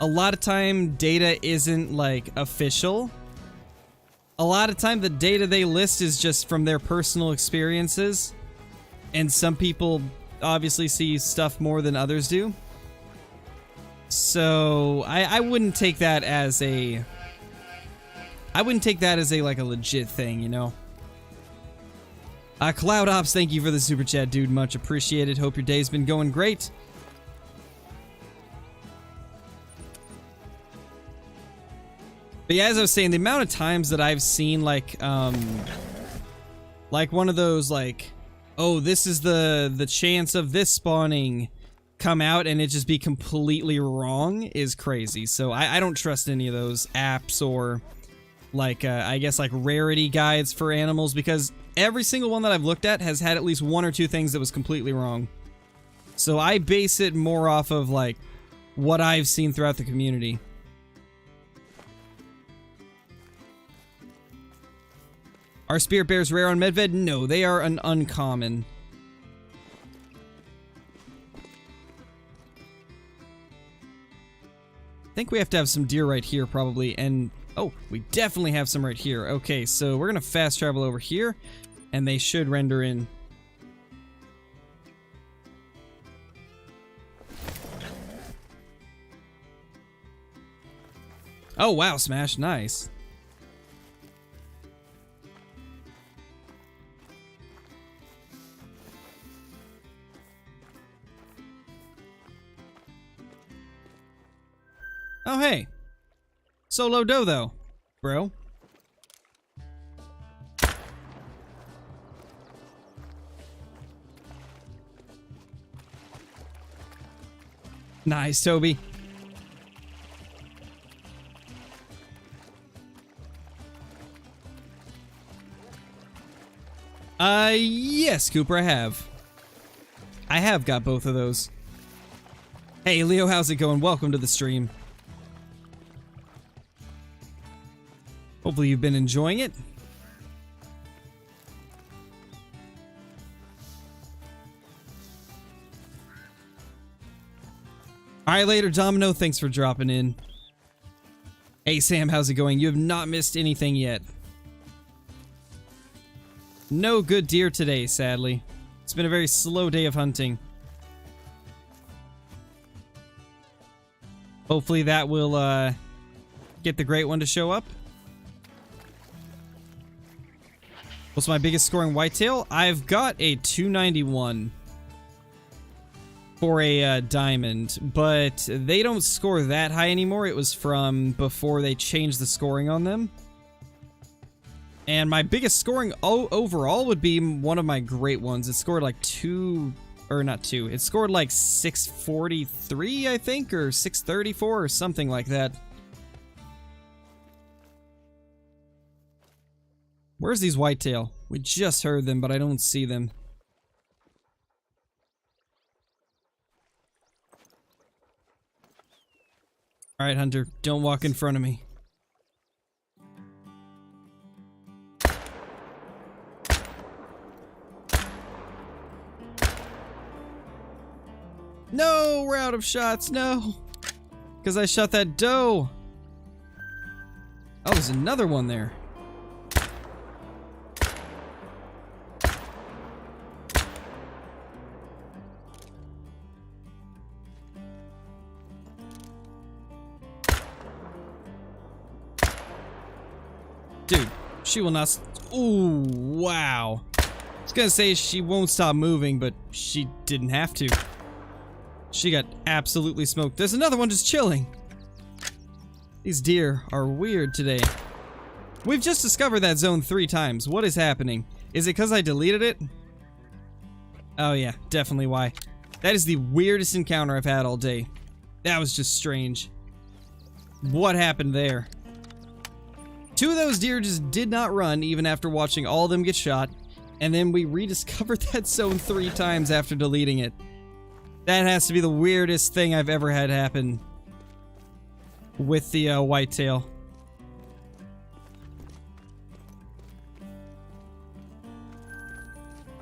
a lot of time data isn't like official. A lot of time the data they list is just from their personal experiences, and some people obviously see stuff more than others do. So I wouldn't take that as a like a legit thing, you know. Cloud Ops, thank you for the super chat, dude. Much appreciated. Hope your day's been going great. But yeah, as I was saying, the amount of times that I've seen like one of those like, oh, this is the chance of this spawning come out and it just be completely wrong is crazy. So I don't trust any of those apps or like I guess like rarity guides for animals, because every single one that I've looked at has had at least one or two things that was completely wrong. So I base it more off of like what I've seen throughout the community. Are spirit bears rare on Medved? No, they are an uncommon. I think we have to have some deer right here probably, and oh, we definitely have some right here. Okay, so we're gonna fast travel over here, and they should render in. Oh wow, Smash, nice. Oh, hey. Solo Dodo, bro. Nice, Toby. Yes, Cooper, I have. I have got both of those. Hey, Leo, how's it going? Welcome to the stream. Hopefully you've been enjoying it. Alright, later, Domino. Thanks for dropping in. Hey, Sam, how's it going? You have not missed anything yet. No good deer today, sadly. It's been a very slow day of hunting. Hopefully that will, get the great one to show up. What's my biggest scoring whitetail? I've got a 291 for a diamond, but they don't score that high anymore. It was from before they changed the scoring on them. And my biggest scoring overall would be one of my great ones. It scored like it scored like 643, I think, or 634 or something like that. Where's these whitetail? We just heard them, but I don't see them. Alright, Hunter, don't walk in front of me. No, we're out of shots, no! Because I shot that doe! Oh, there's another one there. Dude, she will not. Ooh, wow. I was gonna say she won't stop moving, but she didn't have to. She got absolutely smoked. There's another one just chilling. These deer are weird today. We've just discovered that zone 3 times. What is happening? Is it because I deleted it? Oh yeah, definitely why. That is the weirdest encounter I've had all day. That was just strange. What happened there? 2 of those deer just did not run even after watching all of them get shot. And then we rediscovered that zone 3 times after deleting it. That has to be the weirdest thing I've ever had happen with the whitetail.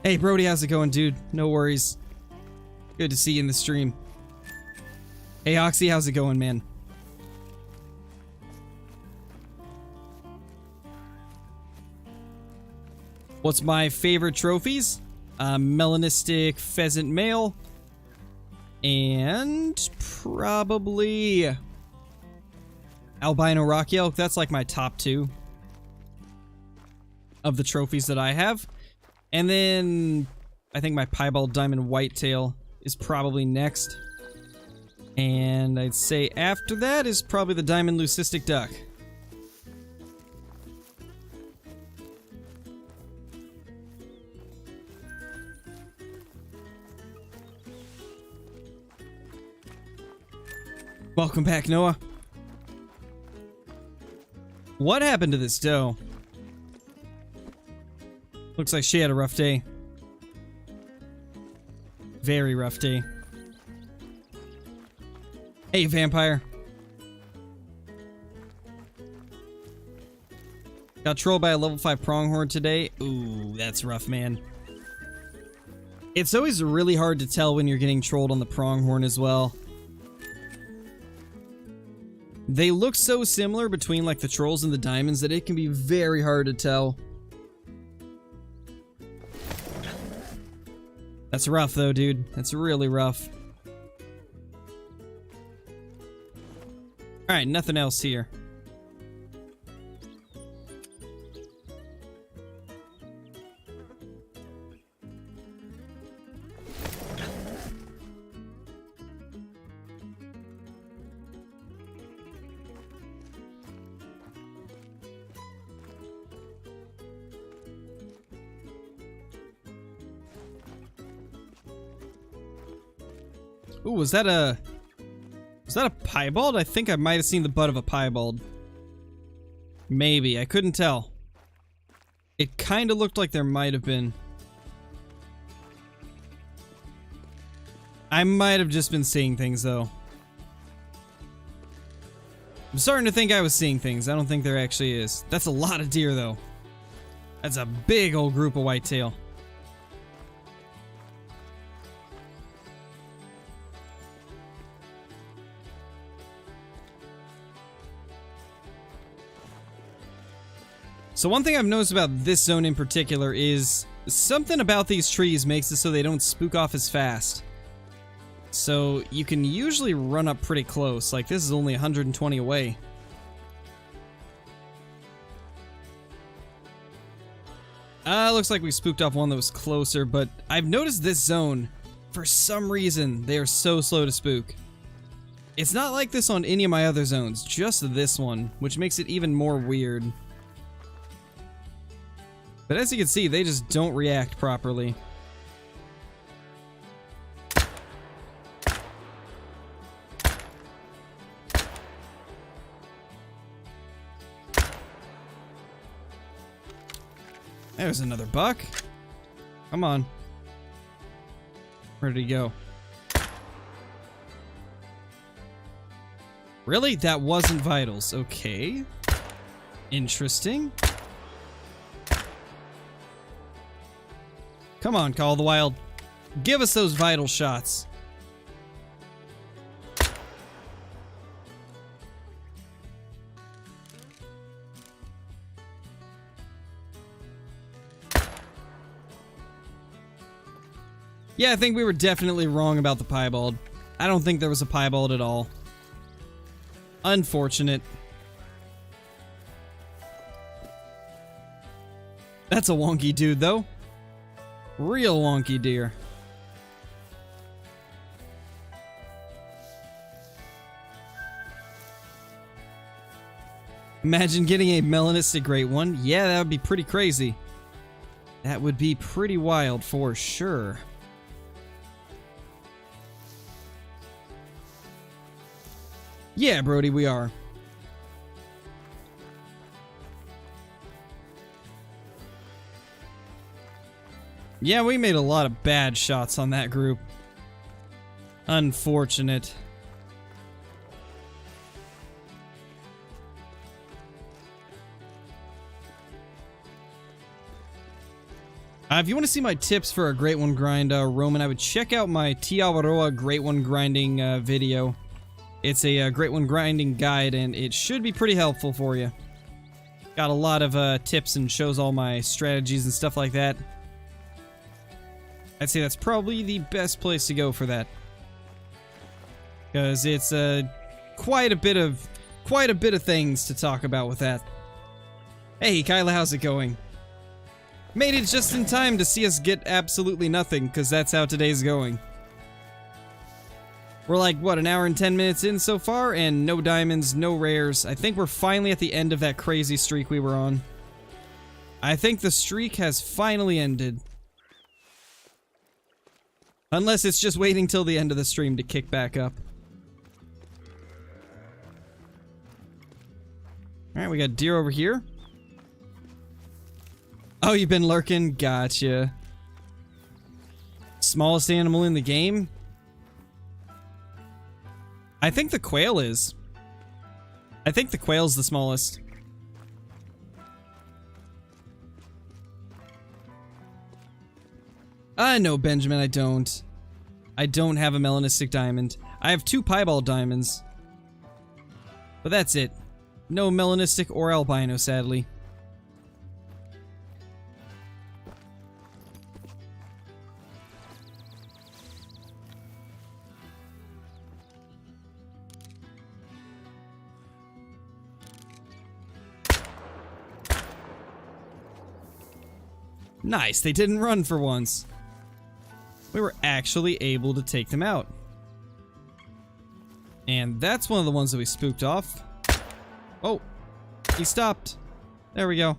Hey Brody, how's it going, dude? No worries. Good to see you in the stream. Hey Oxy, how's it going, man? What's my favorite trophies? Melanistic pheasant male. And probably albino rock elk. That's like my top 2 of the trophies that I have. And then I think my piebald diamond whitetail is probably next. And I'd say after that is probably the diamond leucistic duck. Welcome back, Noah. What happened to this doe? Looks like she had a rough day. Very rough day. Hey, vampire. Got trolled by a level 5 pronghorn today. Ooh, that's rough, man. It's always really hard to tell when you're getting trolled on the pronghorn as well. They look so similar between like the trolls and the diamonds that it can be very hard to tell. That's rough though, dude. That's really rough. Alright, nothing else here. Ooh, was that a piebald? I think I might have seen the butt of a piebald. Maybe, I couldn't tell. It kind of looked like there might have been. I might have just been seeing things though. I'm starting to think I was seeing things. I don't think there actually is. That's a lot of deer though. That's a big old group of whitetail. So one thing I've noticed about this zone in particular is something about these trees makes it so they don't spook off as fast. So you can usually run up pretty close, like this is only 120 away. Looks like we spooked off one that was closer, but I've noticed this zone, for some reason, they are so slow to spook. It's not like this on any of my other zones, just this one, which makes it even more weird. But as you can see, they just don't react properly. There's another buck. Come on. Where did he go? Really? That wasn't vitals. Okay. Interesting. Come on, Call of the Wild. Give us those vital shots. Yeah, I think we were definitely wrong about the piebald. I don't think there was a piebald at all. Unfortunate. That's a wonky dude, though. Real wonky deer. Imagine getting a melanistic great one. Yeah, that would be pretty crazy. That would be pretty wild for sure. Yeah, Brody, we are. Yeah, we made a lot of bad shots on that group. Unfortunate. If you want to see my tips for a Great One grind, Roman, I would check out my Tiawaroa Great One grinding video. It's a Great One grinding guide, and it should be pretty helpful for you. Got a lot of tips and shows all my strategies and stuff like that. I'd say that's probably the best place to go for that, because it's quite a bit of things to talk about with that. Hey, Kyla, how's it going? Made it just in time to see us get absolutely nothing, because that's how today's going. We're like, what, an hour and 10 minutes in so far, and no diamonds, no rares. I think we're finally at the end of that crazy streak we were on. I think the streak has finally ended. Unless it's just waiting till the end of the stream to kick back up. Alright, we got deer over here. Oh, you've been lurking? Gotcha. Smallest animal in the game? I think the quail is. I think the quail's the smallest. No, Benjamin, I don't. I don't have a melanistic diamond. I have 2 piebald diamonds. But that's it. No melanistic or albino, sadly. Nice, they didn't run for once. We were actually able to take them out. And that's one of the ones that we spooked off. Oh, he stopped. There we go.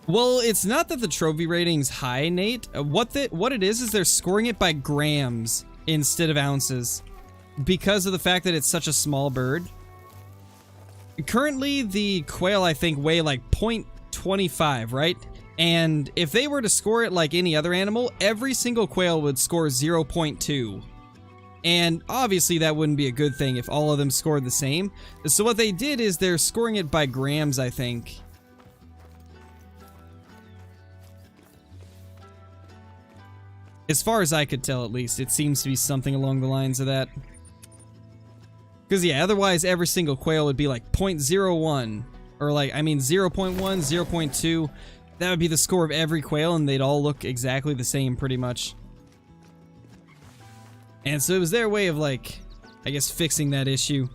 Well, it's not that the trophy rating's high, Nate. What it is they're scoring it by grams instead of ounces, because of the fact that it's such a small bird. Currently, the quail, I think, weigh like 0.25, right? And if they were to score it like any other animal, every single quail would score 0.2. And obviously that wouldn't be a good thing if all of them scored the same. So what they did is they're scoring it by grams, I think. As far as I could tell, at least, it seems to be something along the lines of that. Because, yeah, otherwise every single quail would be like 0.01. Or like, I mean 0.1, 0.2. That would be the score of every quail, and they'd all look exactly the same, pretty much. And so it was their way of, like, I guess, fixing that issue.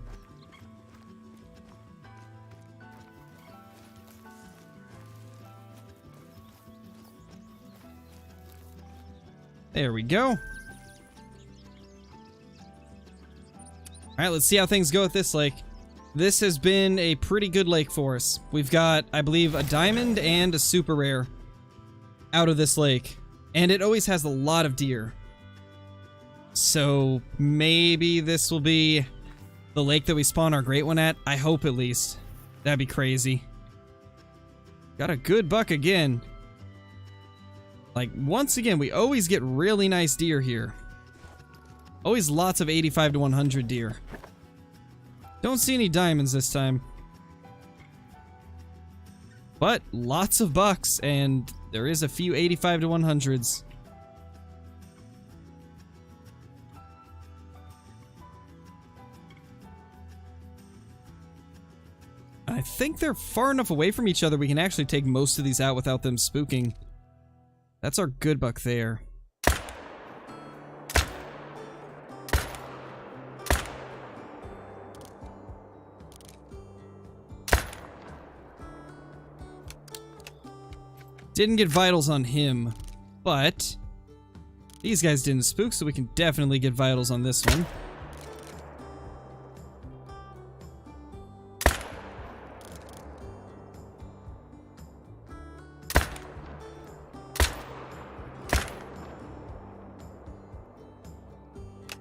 There we go. Alright, let's see how things go at this lake. This has been a pretty good lake for us. We've got, I believe, a diamond and a super rare out of this lake. And it always has a lot of deer. So maybe this will be the lake that we spawn our great one at. I hope, at least. That'd be crazy. Got a good buck again. Like, once again, we always get really nice deer here. Always lots of 85 to 100 deer. Don't see any diamonds this time. But lots of bucks, and there is a few 85 to 100s. I think they're far enough away from each other we can actually take most of these out without them spooking. That's our good buck there. Didn't get vitals on him, but These guys didn't spook, so we can definitely get vitals on this one.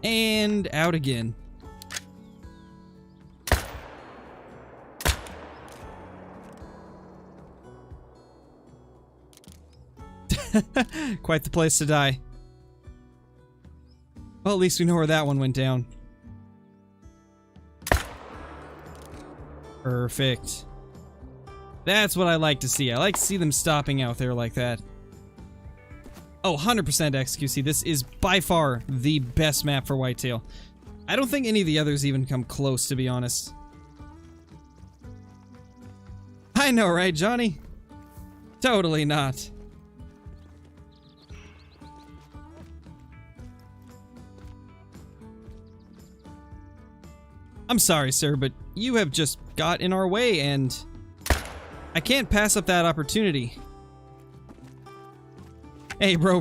And out again. Quite the place to die. Well, at least we know where that one went down. Perfect. That's what I like to see. I like to see them stopping out there like that. Oh, 100% XQC. This is by far the best map for Whitetail. I don't think any of the others even come close, to be honest. I know, right, Johnny? Totally not. I'm sorry, sir, but you have just got in our way, and I can't pass up that opportunity. Hey, bro.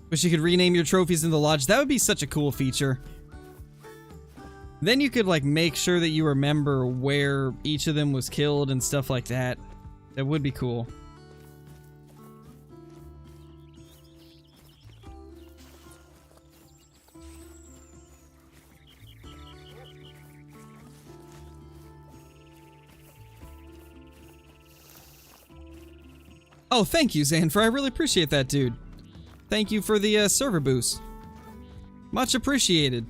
Wish you could rename your trophies in the lodge. That would be such a cool feature. Then you could, like, make sure that you remember where each of them was killed and stuff like that. That would be cool. Oh, thank you, Xanfer. I really appreciate that, dude. Thank you for the server boost. Much appreciated.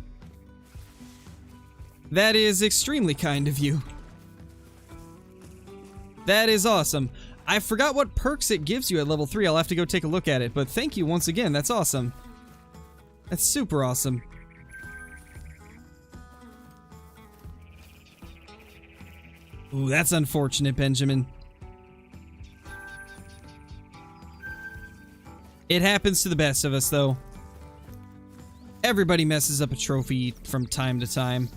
That is extremely kind of you. That is awesome. I forgot what perks it gives you at level 3. I'll have to go take a look at it, but thank you once again. That's awesome. That's super awesome. Ooh, that's unfortunate, Benjamin. It happens to the best of us, though. Everybody messes up a trophy from time to time.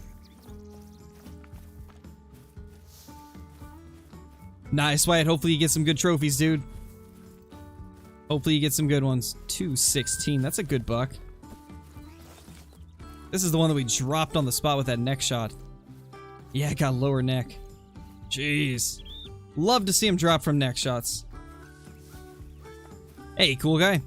Nice, Wyatt. Hopefully you get some good trophies, dude. Hopefully you get some good ones. 216. That's a good buck. This is the one that we dropped on the spot with that neck shot. Yeah, it got lower neck. Jeez. Love to see him drop from neck shots. Hey, cool guy.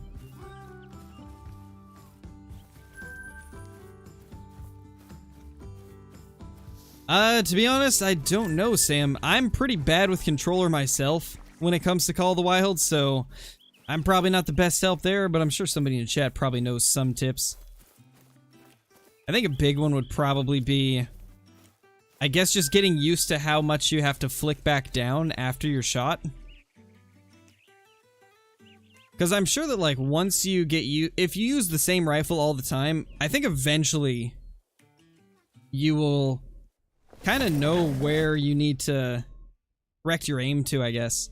To be honest, I don't know, Sam. I'm pretty bad with controller myself when it comes to Call of the Wild, so I'm probably not the best help there, but I'm sure somebody in the chat probably knows some tips. I think a big one would probably be, I guess, just getting used to how much you have to flick back down after your shot. Because I'm sure that, like, once you get if you use the same rifle all the time, I think eventually you will kind of know where you need to direct your aim to, I guess.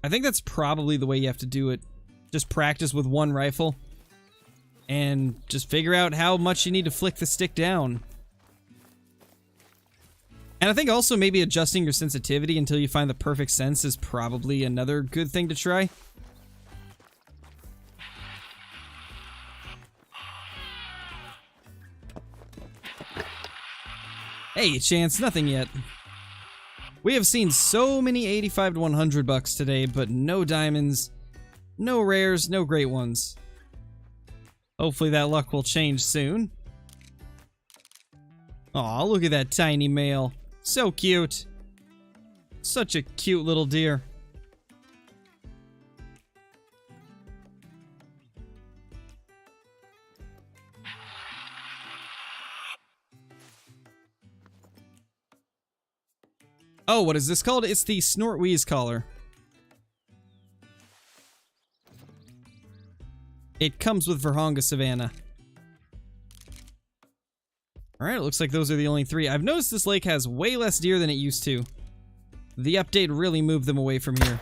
I think that's probably the way you have to do it. Just practice with one rifle and just figure out how much you need to flick the stick down. And I think also maybe adjusting your sensitivity until you find the perfect sense is probably another good thing to try. Hey, Chance, nothing yet. We have seen so many 85 to 100 bucks today, but no diamonds, no rares, no great ones. Hopefully that luck will change soon. Aw, look at that tiny male. So cute. Such a cute little deer. Oh, what is this called? It's the Snort Wheeze collar. It comes with Verhonga Savannah. Alright, it looks like those are the only 3. I've noticed this lake has way less deer than it used to. The update really moved them away from here.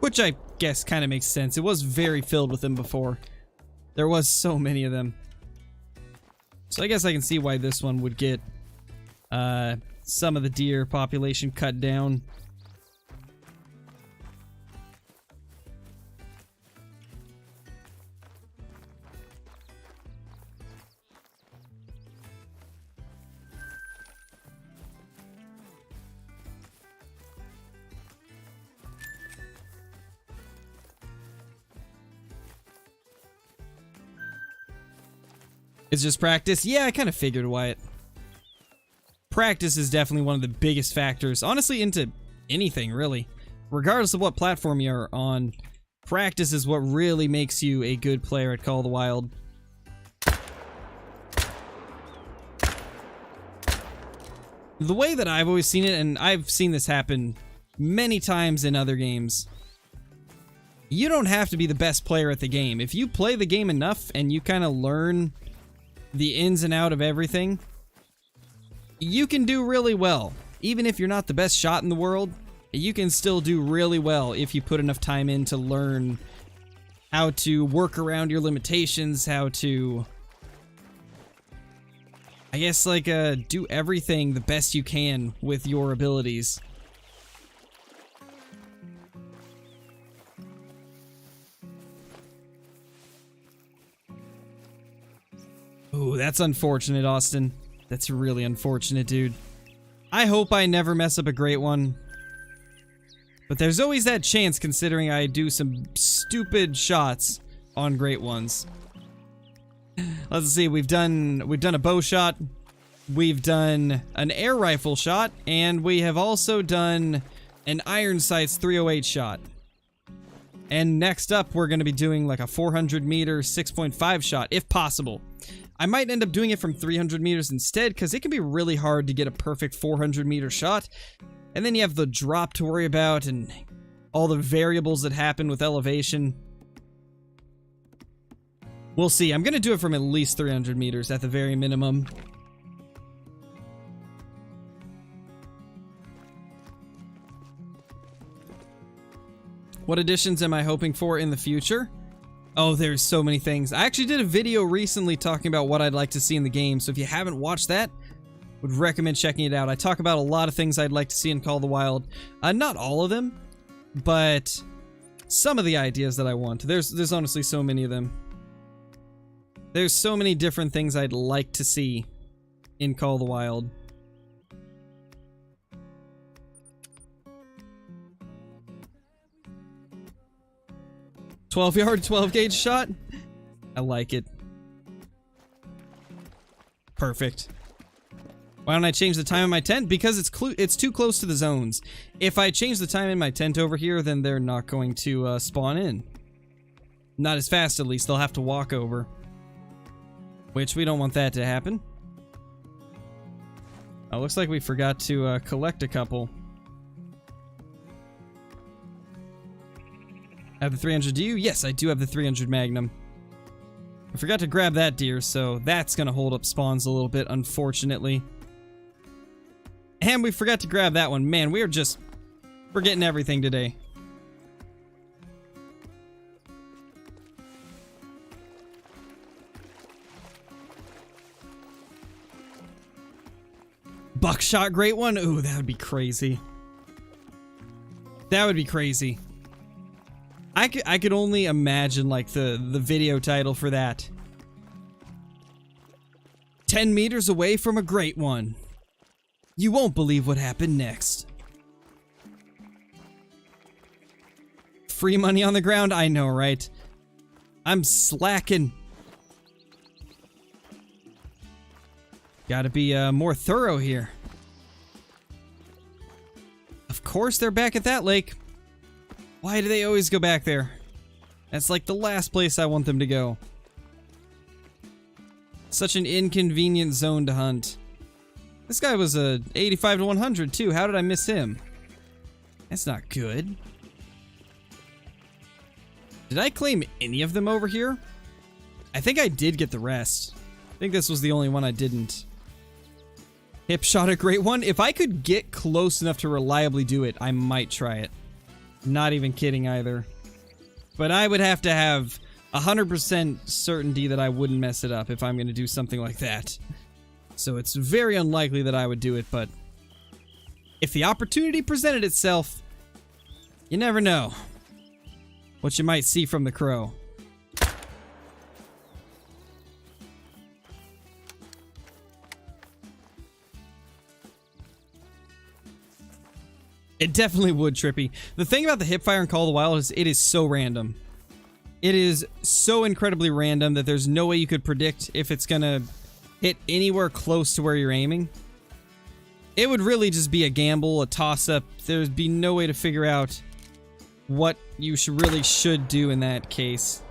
Which I guess kind of makes sense. It was very filled with them before. There was so many of them. So I guess I can see why this one would get some of the deer population cut down. It's just practice? Yeah, I kind of figured, Wyatt. Practice is definitely one of the biggest factors, honestly, into anything, really. Regardless of what platform you're on, practice is what really makes you a good player at Call of the Wild. The way that I've always seen it, and I've seen this happen many times in other games, you don't have to be the best player at the game. If you play the game enough and you kind of learn the ins and out of everything, you can do really well. Even if you're not the best shot in the world, you can still do really well if you put enough time in to learn how to work around your limitations, how to, I guess, like, do everything the best you can with your abilities. Ooh, that's unfortunate, Austin. That's really unfortunate, dude. I hope I never mess up a great one. But there's always that chance, considering I do some stupid shots on great ones. Let's see, we've done a bow shot, we've done an air rifle shot, and we have also done an iron sights 308 shot. And next up, we're going to be doing like a 400 meter 6.5 shot, if possible. I might end up doing it from 300 meters instead, because it can be really hard to get a perfect 400 meter shot. And then you have the drop to worry about, and all the variables that happen with elevation. We'll see. I'm going to do it from at least 300 meters at the very minimum. What additions am I hoping for in the future? Oh, there's so many things. I actually did a video recently talking about what I'd like to see in the game, so if you haven't watched that, would recommend checking it out. I talk about a lot of things I'd like to see in Call of the Wild. Not all of them, but some of the ideas that I want. There's honestly so many of them. There's so many different things I'd like to see in Call of the Wild. "12-yard, 12-gauge shot?" I like it. Perfect. Why don't I change the time in my tent? Because it's too close to the zones. If I change the time in my tent over here, then they're not going to spawn in. Not as fast, at least. They'll have to walk over. Which, we don't want that to happen. Oh, looks like we forgot to collect a couple. I have the 300. Do you? Yes, I do have the 300 Magnum. I forgot to grab that deer, so that's gonna hold up spawns a little bit, unfortunately. And we forgot to grab that one. Man, we're getting everything today. Buckshot, great one. Ooh, that would be crazy. That would be crazy. I could only imagine, like, the video title for that. 10 meters away from a great one. You won't believe what happened next. Free money on the ground? I know, right? I'm slacking. Gotta be more thorough here. Of course they're back at that lake. Why do they always go back there? That's like the last place I want them to go. Such an inconvenient zone to hunt. This guy was a 85 to 100 too. How did I miss him? That's not good. Did I claim any of them over here? I think I did get the rest. I think this was the only one I didn't. Hip shot, a great one. If I could get close enough to reliably do it, I might try it. Not even kidding either. But I would have to have 100% certainty that I wouldn't mess it up if I'm going to do something like that. So it's very unlikely that I would do it, but if the opportunity presented itself, you never know what you might see from the crow. It definitely would, Trippy. The thing about the hipfire in Call of the Wild is it is so random. It is so incredibly random that there's no way you could predict if it's gonna hit anywhere close to where you're aiming. It would really just be a gamble, a toss-up. There'd be no way to figure out what you really should do in that case.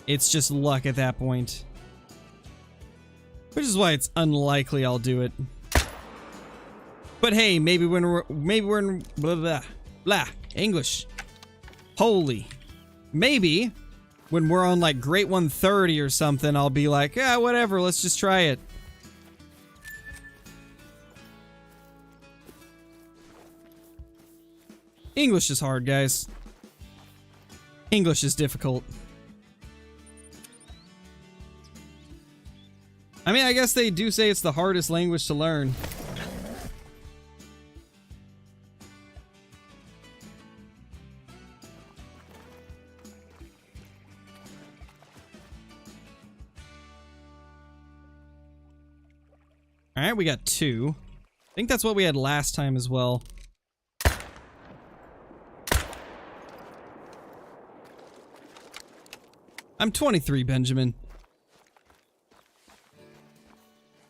It's just luck at that point. Which is why it's unlikely I'll do it. But hey, maybe we're in blah blah blah English. Holy. Maybe when we're on like Great 130 or something, I'll be like, yeah, whatever, let's just try it. English is hard, guys. English is difficult. I mean, I guess they do say it's the hardest language to learn. Alright, we got 2. I think that's what we had last time as well. I'm 23, Benjamin.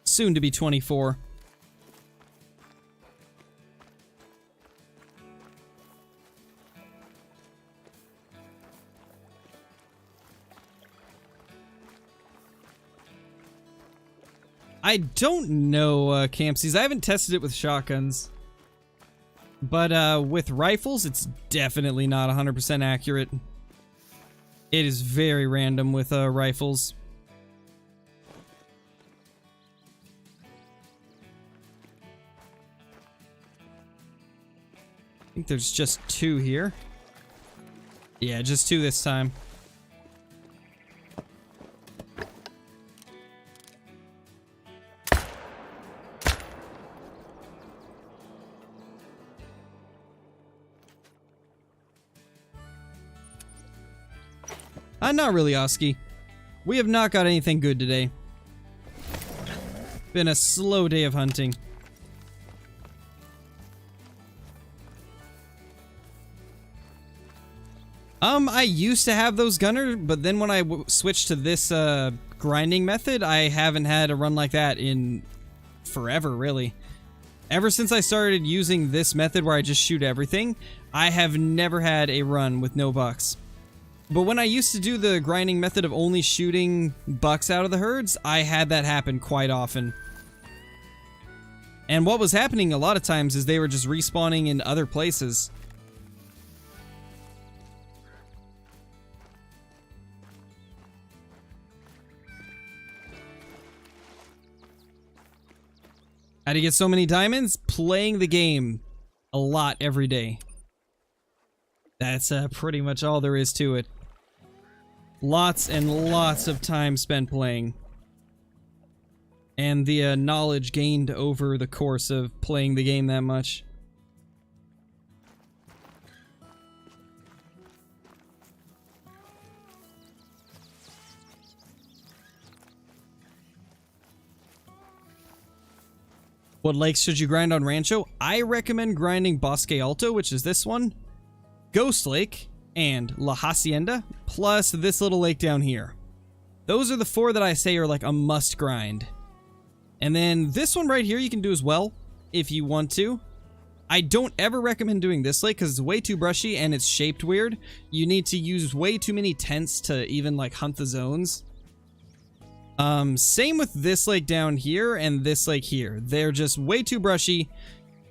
Soon to be 24. I don't know, Campsies. I haven't tested it with shotguns. But with rifles, it's definitely not 100% accurate. It is very random with rifles. I think there's just 2 here. Yeah, just 2 this time. Not really, Oski. We have not got anything good today. Been a slow day of hunting. I used to have those gunner, but then when I switched to this grinding method, I haven't had a run like that in forever, really. Ever since I started using this method where I just shoot everything, I have never had a run with no bucks. But when I used to do the grinding method of only shooting bucks out of the herds, I had that happen quite often. And what was happening a lot of times is they were just respawning in other places. How to get so many diamonds? Playing the game a lot every day. That's pretty much all there is to it. Lots and lots of time spent playing. And the knowledge gained over the course of playing the game that much. What lakes should you grind on Rancho? I recommend grinding Bosque Alto, which is this one, Ghost Lake, and La Hacienda, plus this little lake down here. Those are the 4 that I say are like a must grind. And then this one right here you can do as well, if you want to. I don't ever recommend doing this lake because it's way too brushy and it's shaped weird. You need to use way too many tents to even like hunt the zones. Same with this lake down here and this lake here. They're just way too brushy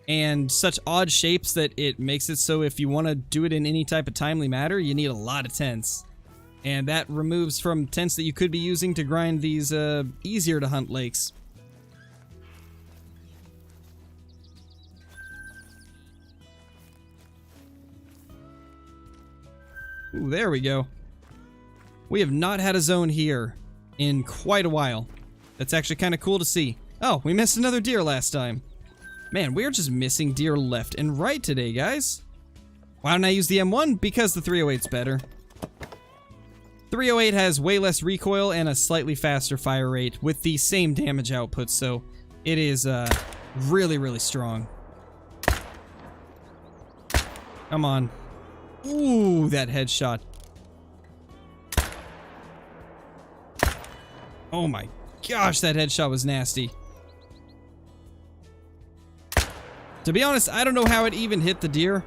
and such odd shapes that it makes it so if you want to do it in any type of timely manner, you need a lot of tents. And that removes from tents that you could be using to grind these easier to hunt lakes. Ooh, there we go. We have not had a zone here in quite a while. That's actually kind of cool to see. Oh, we missed another deer last time. Man, we're just missing deer left and right today, guys. Why don't I use the M1? Because the 308's better. 308 has way less recoil and a slightly faster fire rate with the same damage output, so it is really, really strong. Come on. Ooh, that headshot. Oh my gosh, that headshot was nasty. To be honest, I don't know how it even hit the deer.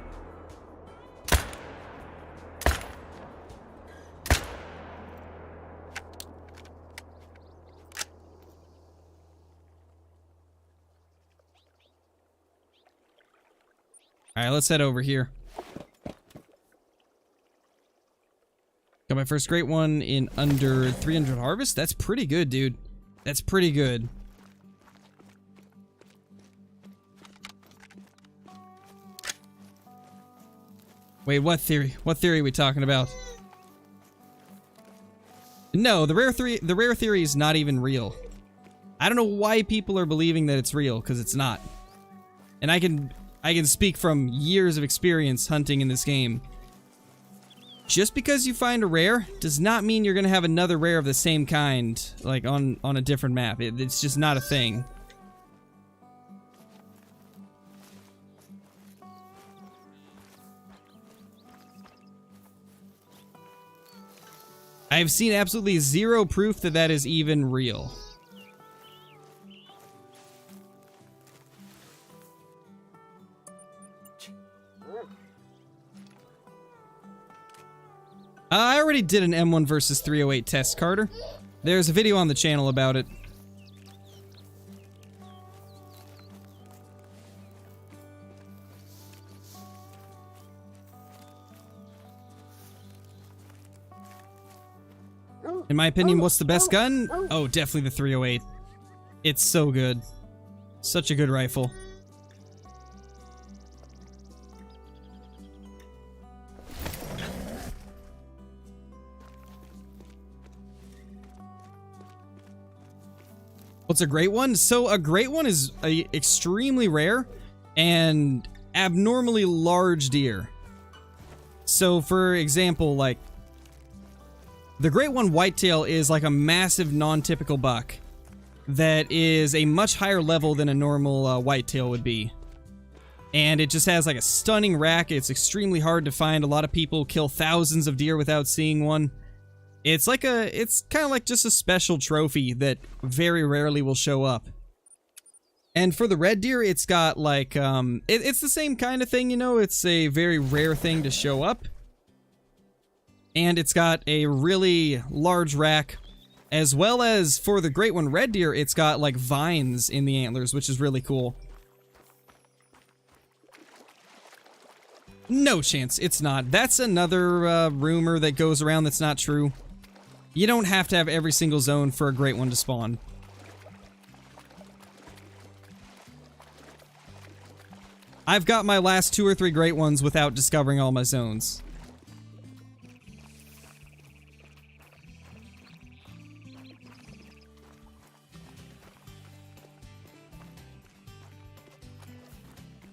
Alright, let's head over here. Got my first great one in under 300 harvest. That's pretty good, dude. That's pretty good. Wait, what theory? What theory are we talking about? No, the rare theory is not even real. I don't know why people are believing that it's real, because it's not. And I can speak from years of experience hunting in this game. Just because you find a rare does not mean you're gonna have another rare of the same kind, like on a different map. It's just not a thing. I've seen absolutely zero proof that that is even real. I already did an M1 versus 308 test, Carter. There's a video on the channel about it. In my opinion, what's the best gun? Oh, definitely the 308. It's so good. Such a good rifle. What's a great one? So a great one is a extremely rare and abnormally large deer. So for example, like the great one whitetail is like a massive non-typical buck that is a much higher level than a normal whitetail would be. And it just has like a stunning rack. It's extremely hard to find. A lot of people kill thousands of deer without seeing one. It's kind of like just a special trophy that very rarely will show up. And for the red deer, it's got like, it's the same kind of thing, you know, it's a very rare thing to show up. And it's got a really large rack, as well as for the great one red deer, it's got like vines in the antlers, which is really cool. No chance, it's not. That's another rumor that goes around that's not true. You don't have to have every single zone for a great one to spawn. I've got my last 2 or 3 great ones without discovering all my zones.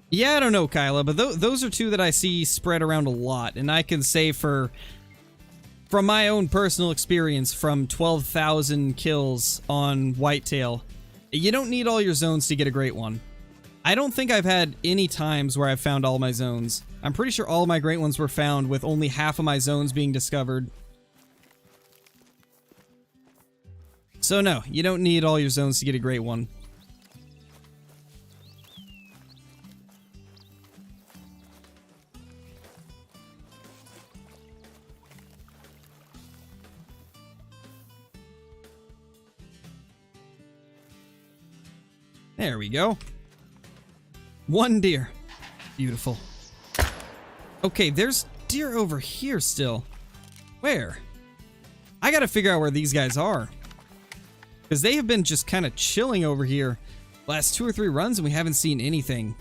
Yeah, I don't know, Kyla, but those are 2 that I see spread around a lot, and I can say from my own personal experience from 12,000 kills on Whitetail, you don't need all your zones to get a great one. I don't think I've had any times where I've found all my zones. I'm pretty sure all my great ones were found with only half of my zones being discovered. So no, you don't need all your zones to get a great one. There we go. 1 deer. Beautiful. Okay, there's deer over here still. Where? I gotta figure out where these guys are. Because they have been just kind of chilling over here last 2 or 3 runs and we haven't seen anything.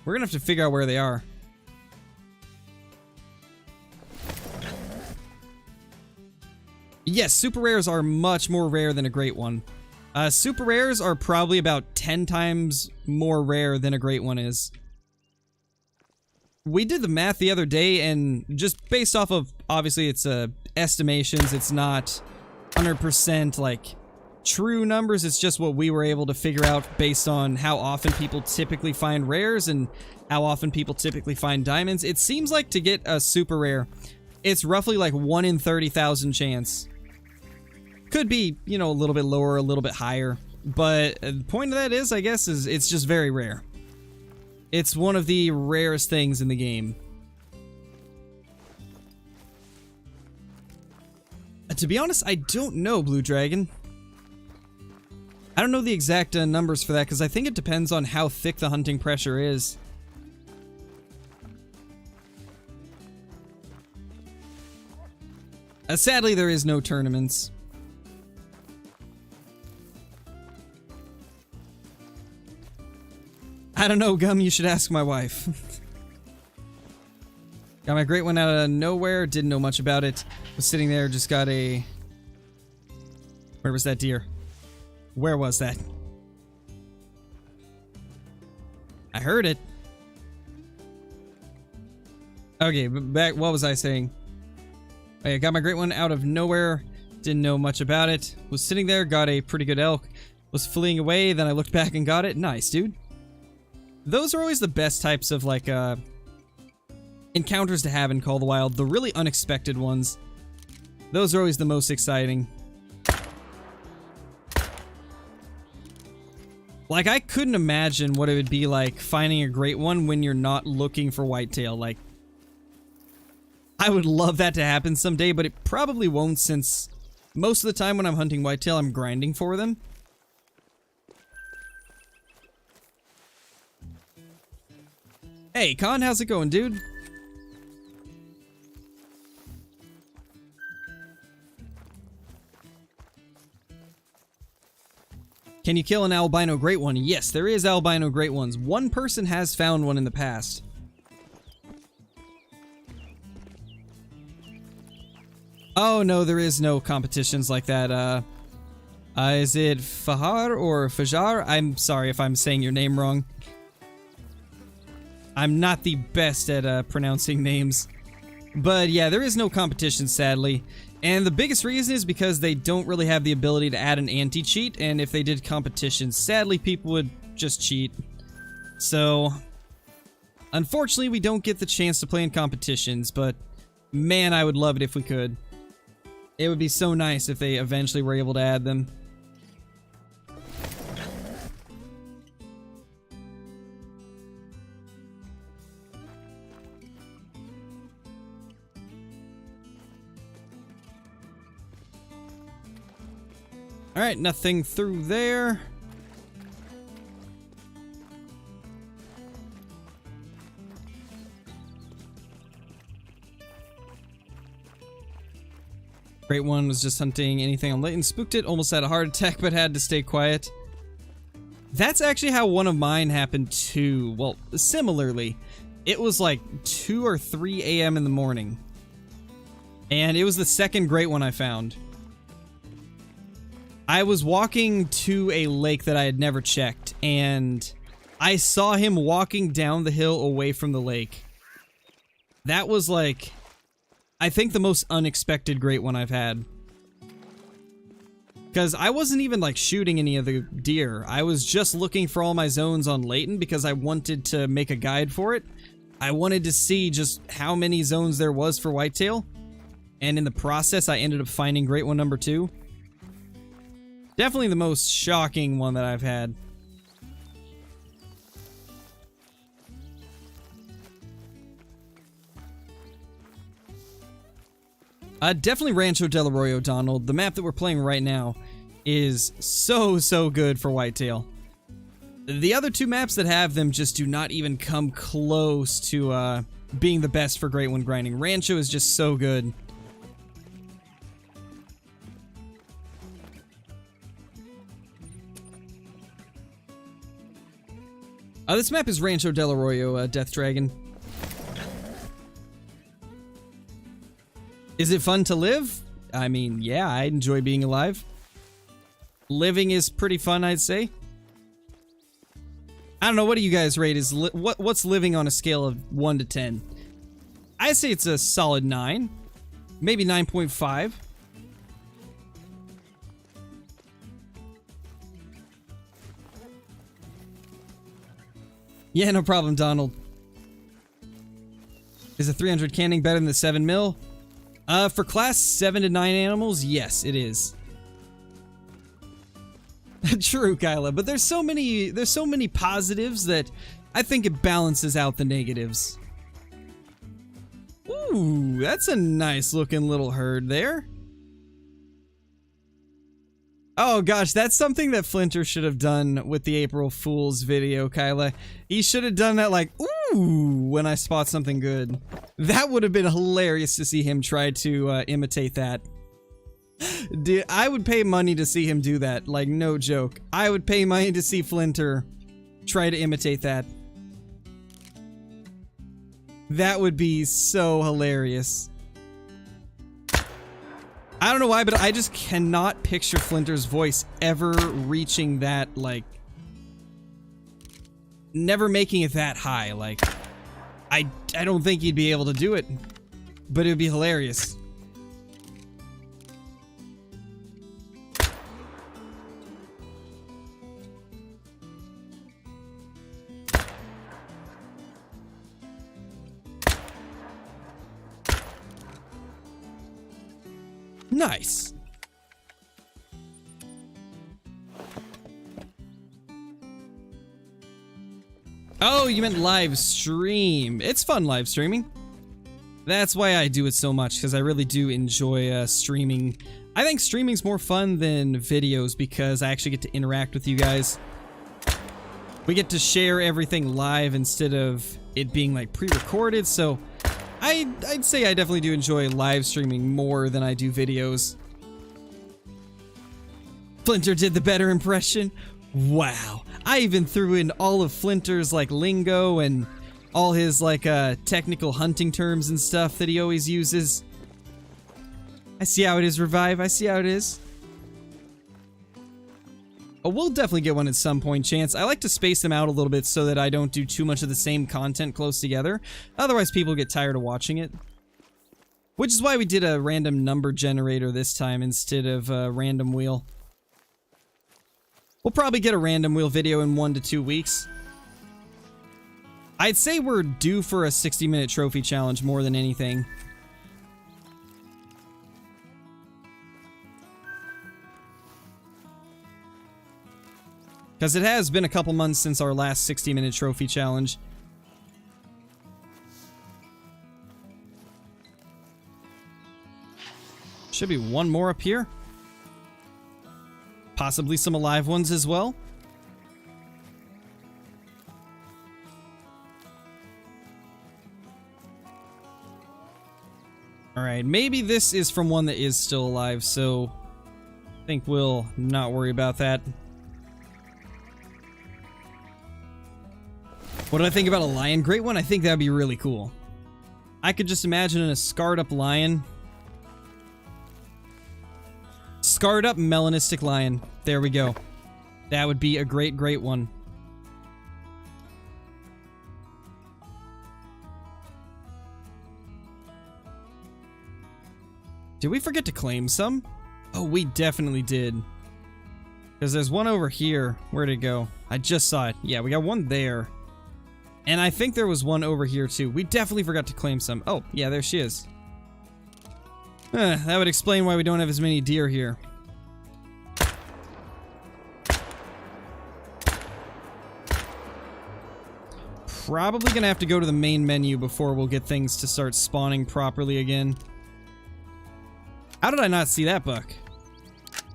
We're gonna have to figure out where they are. Yes, super rares are much more rare than a great one. Super rares are probably about 10 times more rare than a great one is. We did the math the other day, and just based off of, obviously it's estimations, it's not 100% like true numbers, it's just what we were able to figure out based on how often people typically find rares and how often people typically find diamonds. It seems like to get a super rare, it's roughly like 1 in 30,000 chance. Could be, you know, a little bit lower, a little bit higher. But the point of that is, I guess, is it's just very rare. It's one of the rarest things in the game. To be honest, I don't know, Blue Dragon. I don't know the exact numbers for that, because I think it depends on how thick the hunting pressure is. Sadly, there is no tournaments. I don't know, Gum, you should ask my wife. Got my great one out of nowhere, didn't know much about it. Was sitting there, just got a... Where was that deer? Where was that? I heard it. Okay, back, what was I saying? I got my great one out of nowhere, didn't know much about it. Was sitting there, got a pretty good elk. Was fleeing away, then I looked back and got it. Nice, dude. Those are always the best types of, like, encounters to have in Call of the Wild. The really unexpected ones. Those are always the most exciting. Like, I couldn't imagine what it would be like finding a great one when you're not looking for whitetail. Like, I would love that to happen someday, but it probably won't, since most of the time when I'm hunting whitetail, I'm grinding for them. Hey, Con, how's it going, dude? Can you kill an albino great one? Yes, there is albino great ones. One person has found one in the past. Oh, no, there is no competitions like that. Is it Fahar or Fajar? I'm sorry if I'm saying your name wrong. I'm not the best at pronouncing names. But yeah, there is no competition, sadly. And the biggest reason is because they don't really have the ability to add an anti-cheat, and if they did competitions, sadly people would just cheat. So, unfortunately we don't get the chance to play in competitions, but man, I would love it if we could. It would be so nice if they eventually were able to add them. Alright, nothing through there. Great one was just hunting anything on Layton. Spooked it, almost had a heart attack, but had to stay quiet. That's actually how one of mine happened too. Well, similarly. It was like 2 or 3 a.m. in the morning. And it was the second great one I found. I was walking to a lake that I had never checked, and I saw him walking down the hill away from the lake. That was like, I think, the most unexpected great one I've had. Because I wasn't even like shooting any of the deer. I was just looking for all my zones on Layton because I wanted to make a guide for it. I wanted to see just how many zones there was for whitetail. And in the process, I ended up finding great one number 2. Definitely the most shocking one that I've had. Definitely Rancho del Arroyo, Donald. The map that we're playing right now is so good for whitetail. The other 2 maps that have them just do not even come close to being the best for great one grinding. Rancho is just so good. This map is Rancho del Arroyo, Death Dragon. Is it fun to live? I mean, yeah, I enjoy being alive. Living is pretty fun, I'd say. I don't know, what do you guys rate as what's living on a scale of 1 to 10? I say it's a solid 9. Maybe 9.5. Yeah, no problem, Donald. Is a 300 canning better than the 7 mil? For class 7 to 9 animals, yes, it is. True, Kyla, but there's so many positives that I think it balances out the negatives. Ooh, that's a nice looking little herd there. Oh gosh, that's something that Flinter should have done with the April Fool's video, Kyla. He should have done that like, ooh, when I spot something good. That would have been hilarious to see him try to imitate that. Dude, I would pay money to see him do that, like no joke. I would pay money to see Flinter try to imitate that. That would be so hilarious. I don't know why, but I just cannot picture Flinter's voice ever reaching that, like, never making it that high. Like, I don't think he'd be able to do it, but it would be hilarious. Nice. Oh, you meant live stream. It's fun live streaming. That's why I do it so much, because I really do enjoy streaming. I think streaming's more fun than videos because I actually get to interact with you guys. We get to share everything live instead of it being like pre-recorded, so I'd say I definitely do enjoy live streaming more than I do videos. Flinter did the better impression. Wow. I even threw in all of Flinter's like lingo and all his like technical hunting terms and stuff that he always uses. I see how it is, Revive. I see how it is. Oh, we'll definitely get one at some point, Chance. I like to space them out a little bit so that I don't do too much of the same content close together. Otherwise, people get tired of watching it. Which is why we did a random number generator this time instead of a random wheel. We'll probably get a random wheel video in 1 to 2 weeks. I'd say we're due for a 60-minute trophy challenge more than anything. Because it has been a couple months since our last 60-minute trophy challenge. Should be one more up here. Possibly some alive ones as well. Alright, maybe this is from one that is still alive, so I think we'll not worry about that. What do I think about a lion? Great one. I think that'd be really cool. I could just imagine a scarred up lion. Scarred up melanistic lion. There we go. That would be a great, great one. Did we forget to claim some? Oh, we definitely did. Because there's one over here. Where'd it go? I just saw it. Yeah, we got one there. And I think there was one over here too. We definitely forgot to claim some. Oh, yeah, there she is. That would explain why we don't have as many deer here. Probably gonna have to go to the main menu before we'll get things to start spawning properly again. How did I not see that buck?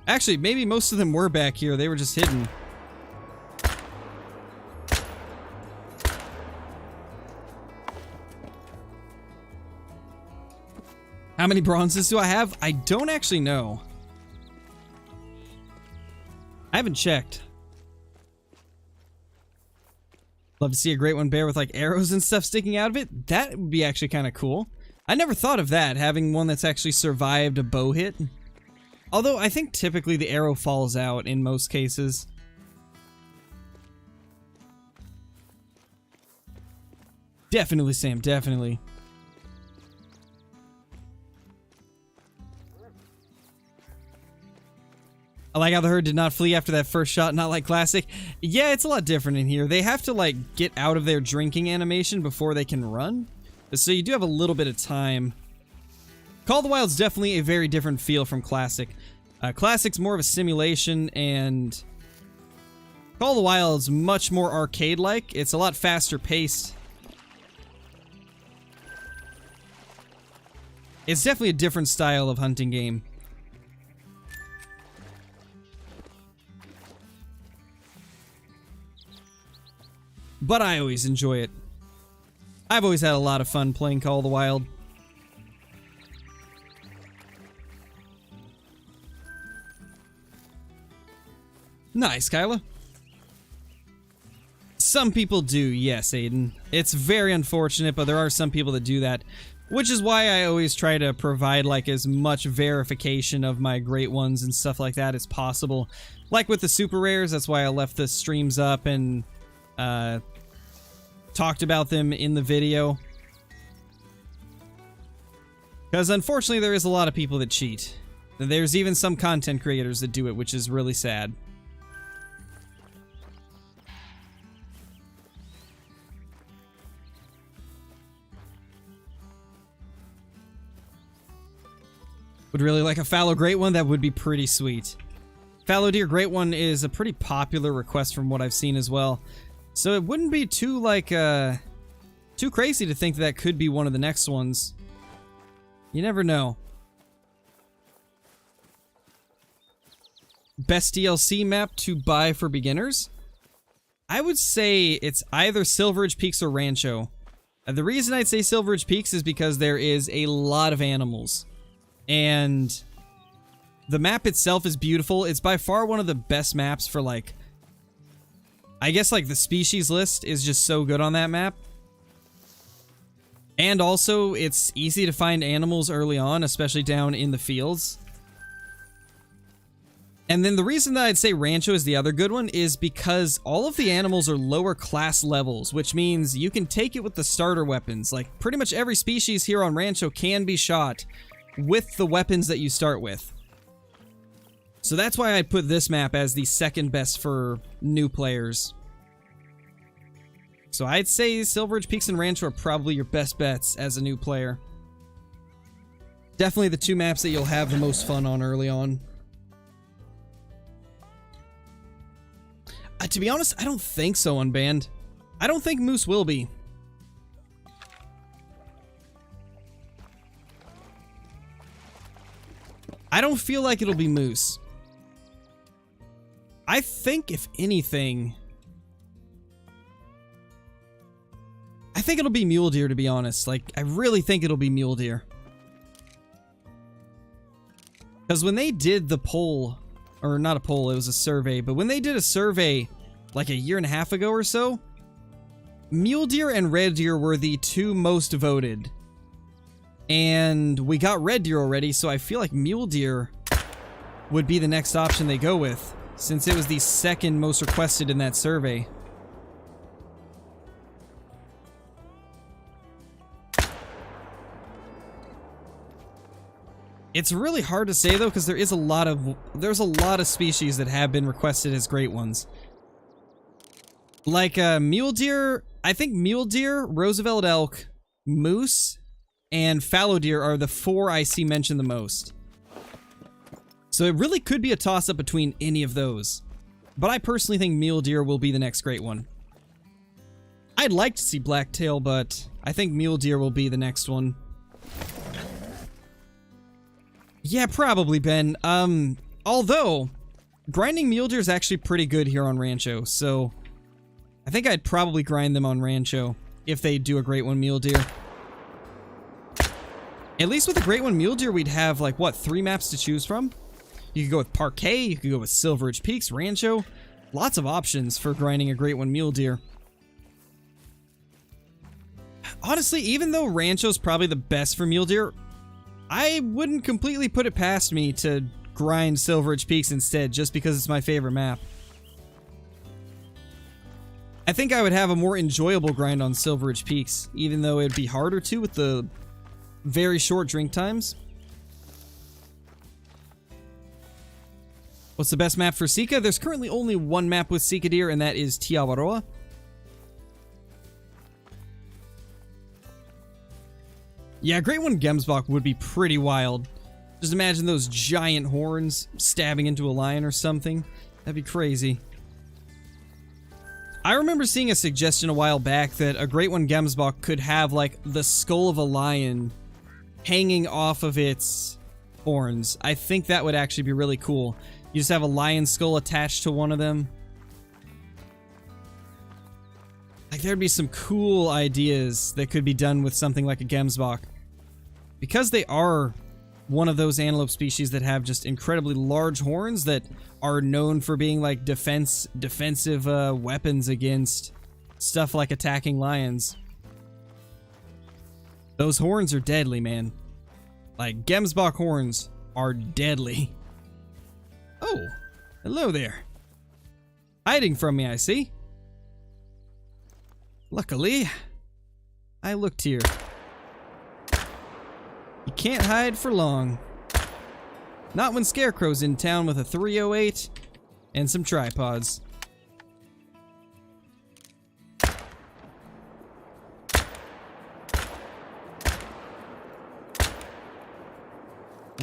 Actually, maybe most of them were back here. They were just hidden. How many bronzes do I have? I don't actually know. I haven't checked. Love to see a great one bear with like arrows and stuff sticking out of it. That would be actually kind of cool. I never thought of that, having one that's actually survived a bow hit. Although I think typically the arrow falls out in most cases. Definitely, Sam, definitely. I like how the herd did not flee after that first shot, not like Classic. Yeah, it's a lot different in here. They have to, like, get out of their drinking animation before they can run. So you do have a little bit of time. Call of the Wild's definitely a very different feel from Classic. Classic's more of a simulation, and Call of the Wild's much more arcade-like. It's a lot faster paced. It's definitely a different style of hunting game. But I always enjoy it. I've always had a lot of fun playing Call of the Wild. Nice, Kyla. Some people do, yes, Aiden. It's very unfortunate, but there are some people that do that. Which is why I always try to provide like as much verification of my great ones and stuff like that as possible. Like with the super rares, that's why I left the streams up and talked about them in the video. Because unfortunately there is a lot of people that cheat. There's even some content creators that do it, which is really sad. Would really like a fallow great one. That would be pretty sweet. Fallow deer great one is a pretty popular request from what I've seen as well. So it wouldn't be too like too crazy to think that could be one of the next ones. You never know. Best DLC map to buy for beginners? I would say it's either Silveridge Peaks or Rancho. The reason I'd say Silveridge Peaks is because there is a lot of animals. And the map itself is beautiful. It's by far one of the best maps for like... I guess like the species list is just so good on that map. And also it's easy to find animals early on, especially down in the fields. And then the reason that I'd say Rancho is the other good one is because all of the animals are lower class levels, which means you can take it with the starter weapons. Like pretty much every species here on Rancho can be shot with the weapons that you start with. So that's why I'd put this map as the second best for new players. So I'd say Silveridge Peaks and Rancho are probably your best bets as a new player. Definitely the two maps that you'll have the most fun on early on. To be honest, I don't think so, Unbanned. I don't think Moose will be. I don't feel like it'll be Moose. I think, if anything... I think it'll be Mule Deer, to be honest. Like, I really think it'll be Mule Deer. Because when they did the poll... Or not a poll, it was a survey. But when they did a survey, like a year and a half ago or so... Mule Deer and Red Deer were the two most voted. And we got Red Deer already, so I feel like Mule Deer would be the next option they go with, since it was the second most requested in that survey. It's really hard to say though, because there's a lot of species that have been requested as great ones. Like Mule Deer, I think Mule Deer, Roosevelt Elk, Moose, and fallow deer are the four I see mentioned the most. So it really could be a toss-up between any of those. But I personally think mule deer will be the next great one. I'd like to see blacktail, but I think mule deer will be the next one. Yeah, probably, Ben. Although, grinding mule deer is actually pretty good here on Rancho, so I think I'd probably grind them on Rancho if they do a great one mule deer. At least with a great one mule deer, we'd have, like, what, 3 maps to choose from? You could go with Parquet, you could go with Silveridge Peaks, Rancho. Lots of options for grinding a great one mule deer. Honestly, even though Rancho's probably the best for mule deer, I wouldn't completely put it past me to grind Silveridge Peaks instead, just because it's my favorite map. I think I would have a more enjoyable grind on Silveridge Peaks, even though it'd be harder to with the very short drink times. What's the best map for Sika? There's currently only one map with Sika deer, and that is Tiawaroa. Yeah, Great One Gemsbok would be pretty wild. Just imagine those giant horns stabbing into a lion or something. That'd be crazy. I remember seeing a suggestion a while back that a Great One Gemsbok could have, like, the skull of a lion hanging off of its horns. I think that would actually be really cool. You just have a lion skull attached to one of them. Like, there'd be some cool ideas that could be done with something like a Gemsbok. Because they are one of those antelope species that have just incredibly large horns that are known for being like defensive weapons against stuff like attacking lions. Those horns are deadly, man. Like, Gemsbok horns are deadly. Oh, hello there. Hiding from me, I see. Luckily, I looked here. You can't hide for long. Not when Scarecrow's in town with a 308 and some tripods.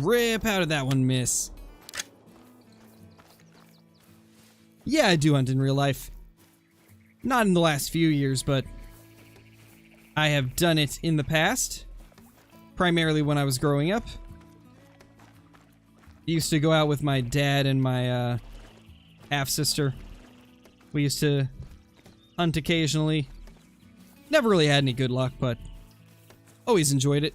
Rip, how did that one miss? Yeah, I do hunt in real life. Not in the last few years, but I have done it in the past. Primarily when I was growing up. Used to go out with my dad and my half-sister. We used to hunt occasionally. Never really had any good luck, but always enjoyed it.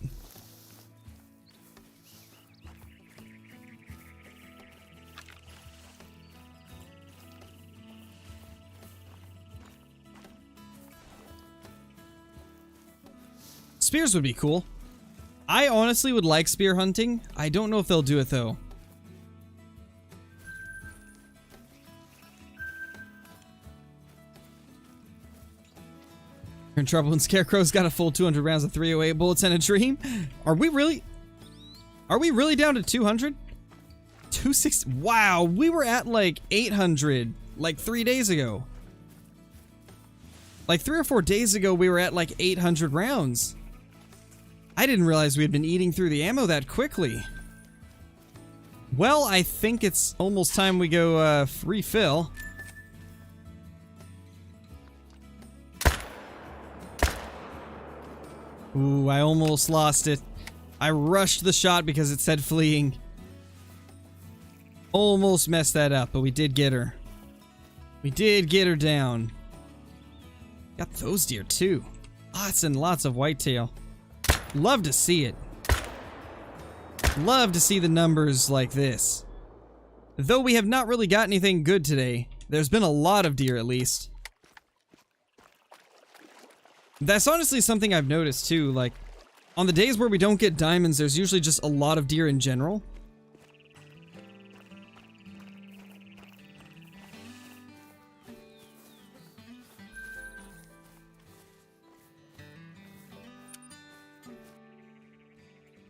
Spears would be cool. I honestly would like spear hunting. I don't know if they'll do it though. You're in trouble when Scarecrow's got a full 200 rounds of 308 bullets and a dream. Are we really down to 200? 260. Wow, we were at like 800 like 3 days ago. Like 3 or 4 days ago we were at like 800 rounds. I didn't realize we had been eating through the ammo that quickly. Well, I think it's almost time we go refill. Ooh, I almost lost it. I rushed the shot because it said fleeing. Almost messed that up, but we did get her. We did get her down. Got those deer too. Lots and lots of whitetail. Love to see it. Love to see the numbers like this. Though we have not really got anything good today, there's been a lot of deer at least. That's honestly something I've noticed too, like, on the days where we don't get diamonds, there's usually just a lot of deer in general.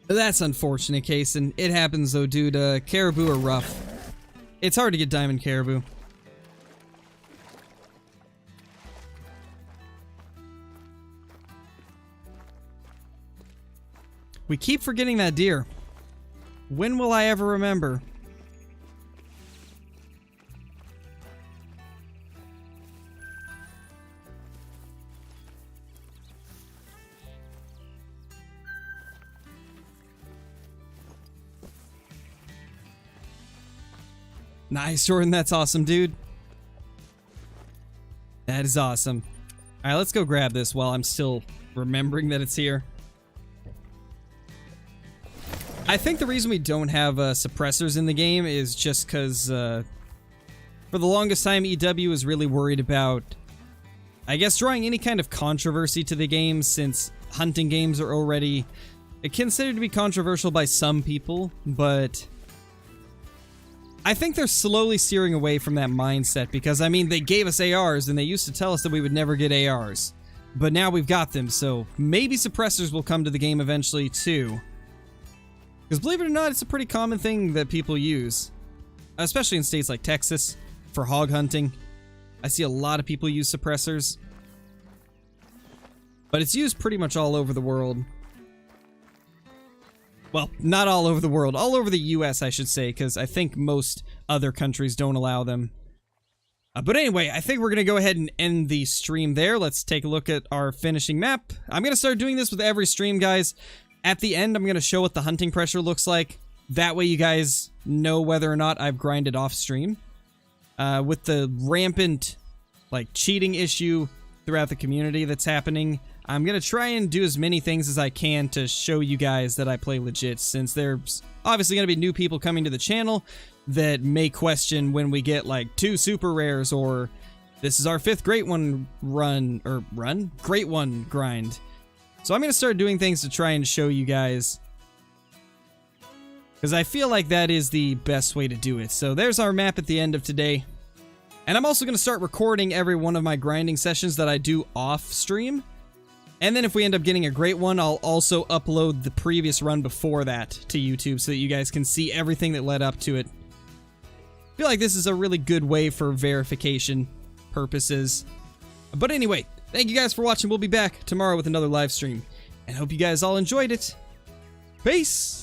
That's unfortunate case, and it happens though, dude. Caribou are rough. It's hard to get diamond caribou. We keep forgetting that deer. When will I ever remember? Nice, Jordan. That's awesome, dude. That is awesome. Alright, let's go grab this while I'm still remembering that it's here. I think the reason we don't have suppressors in the game is just because for the longest time EW was really worried about, I guess, drawing any kind of controversy to the game, since hunting games are already considered to be controversial by some people, but I think they're slowly steering away from that mindset because, I mean, they gave us ARs and they used to tell us that we would never get ARs. But now we've got them, so maybe suppressors will come to the game eventually too. Because believe it or not, it's a pretty common thing that people use. Especially in states like Texas, for hog hunting. I see a lot of people use suppressors. But it's used pretty much all over the world. Well, not all over the world. All over the US, I should say, because I think most other countries don't allow them. But anyway, I think we're going to go ahead and end the stream there. Let's take a look at our finishing map. I'm going to start doing this with every stream, guys. At the end, I'm going to show what the hunting pressure looks like. That way you guys know whether or not I've grinded off stream. With the rampant, like, cheating issue throughout the community that's happening, I'm going to try and do as many things as I can to show you guys that I play legit, since there's obviously going to be new people coming to the channel that may question when we get like 2 super rares, or this is our 5th great one great one grind. So I'm going to start doing things to try and show you guys, because I feel like that is the best way to do it. So there's our map at the end of today. And I'm also going to start recording every one of my grinding sessions that I do off stream. And then if we end up getting a great one, I'll also upload the previous run before that to YouTube so that you guys can see everything that led up to it. I feel like this is a really good way for verification purposes. But anyway, thank you guys for watching. We'll be back tomorrow with another live stream. And hope you guys all enjoyed it. Peace!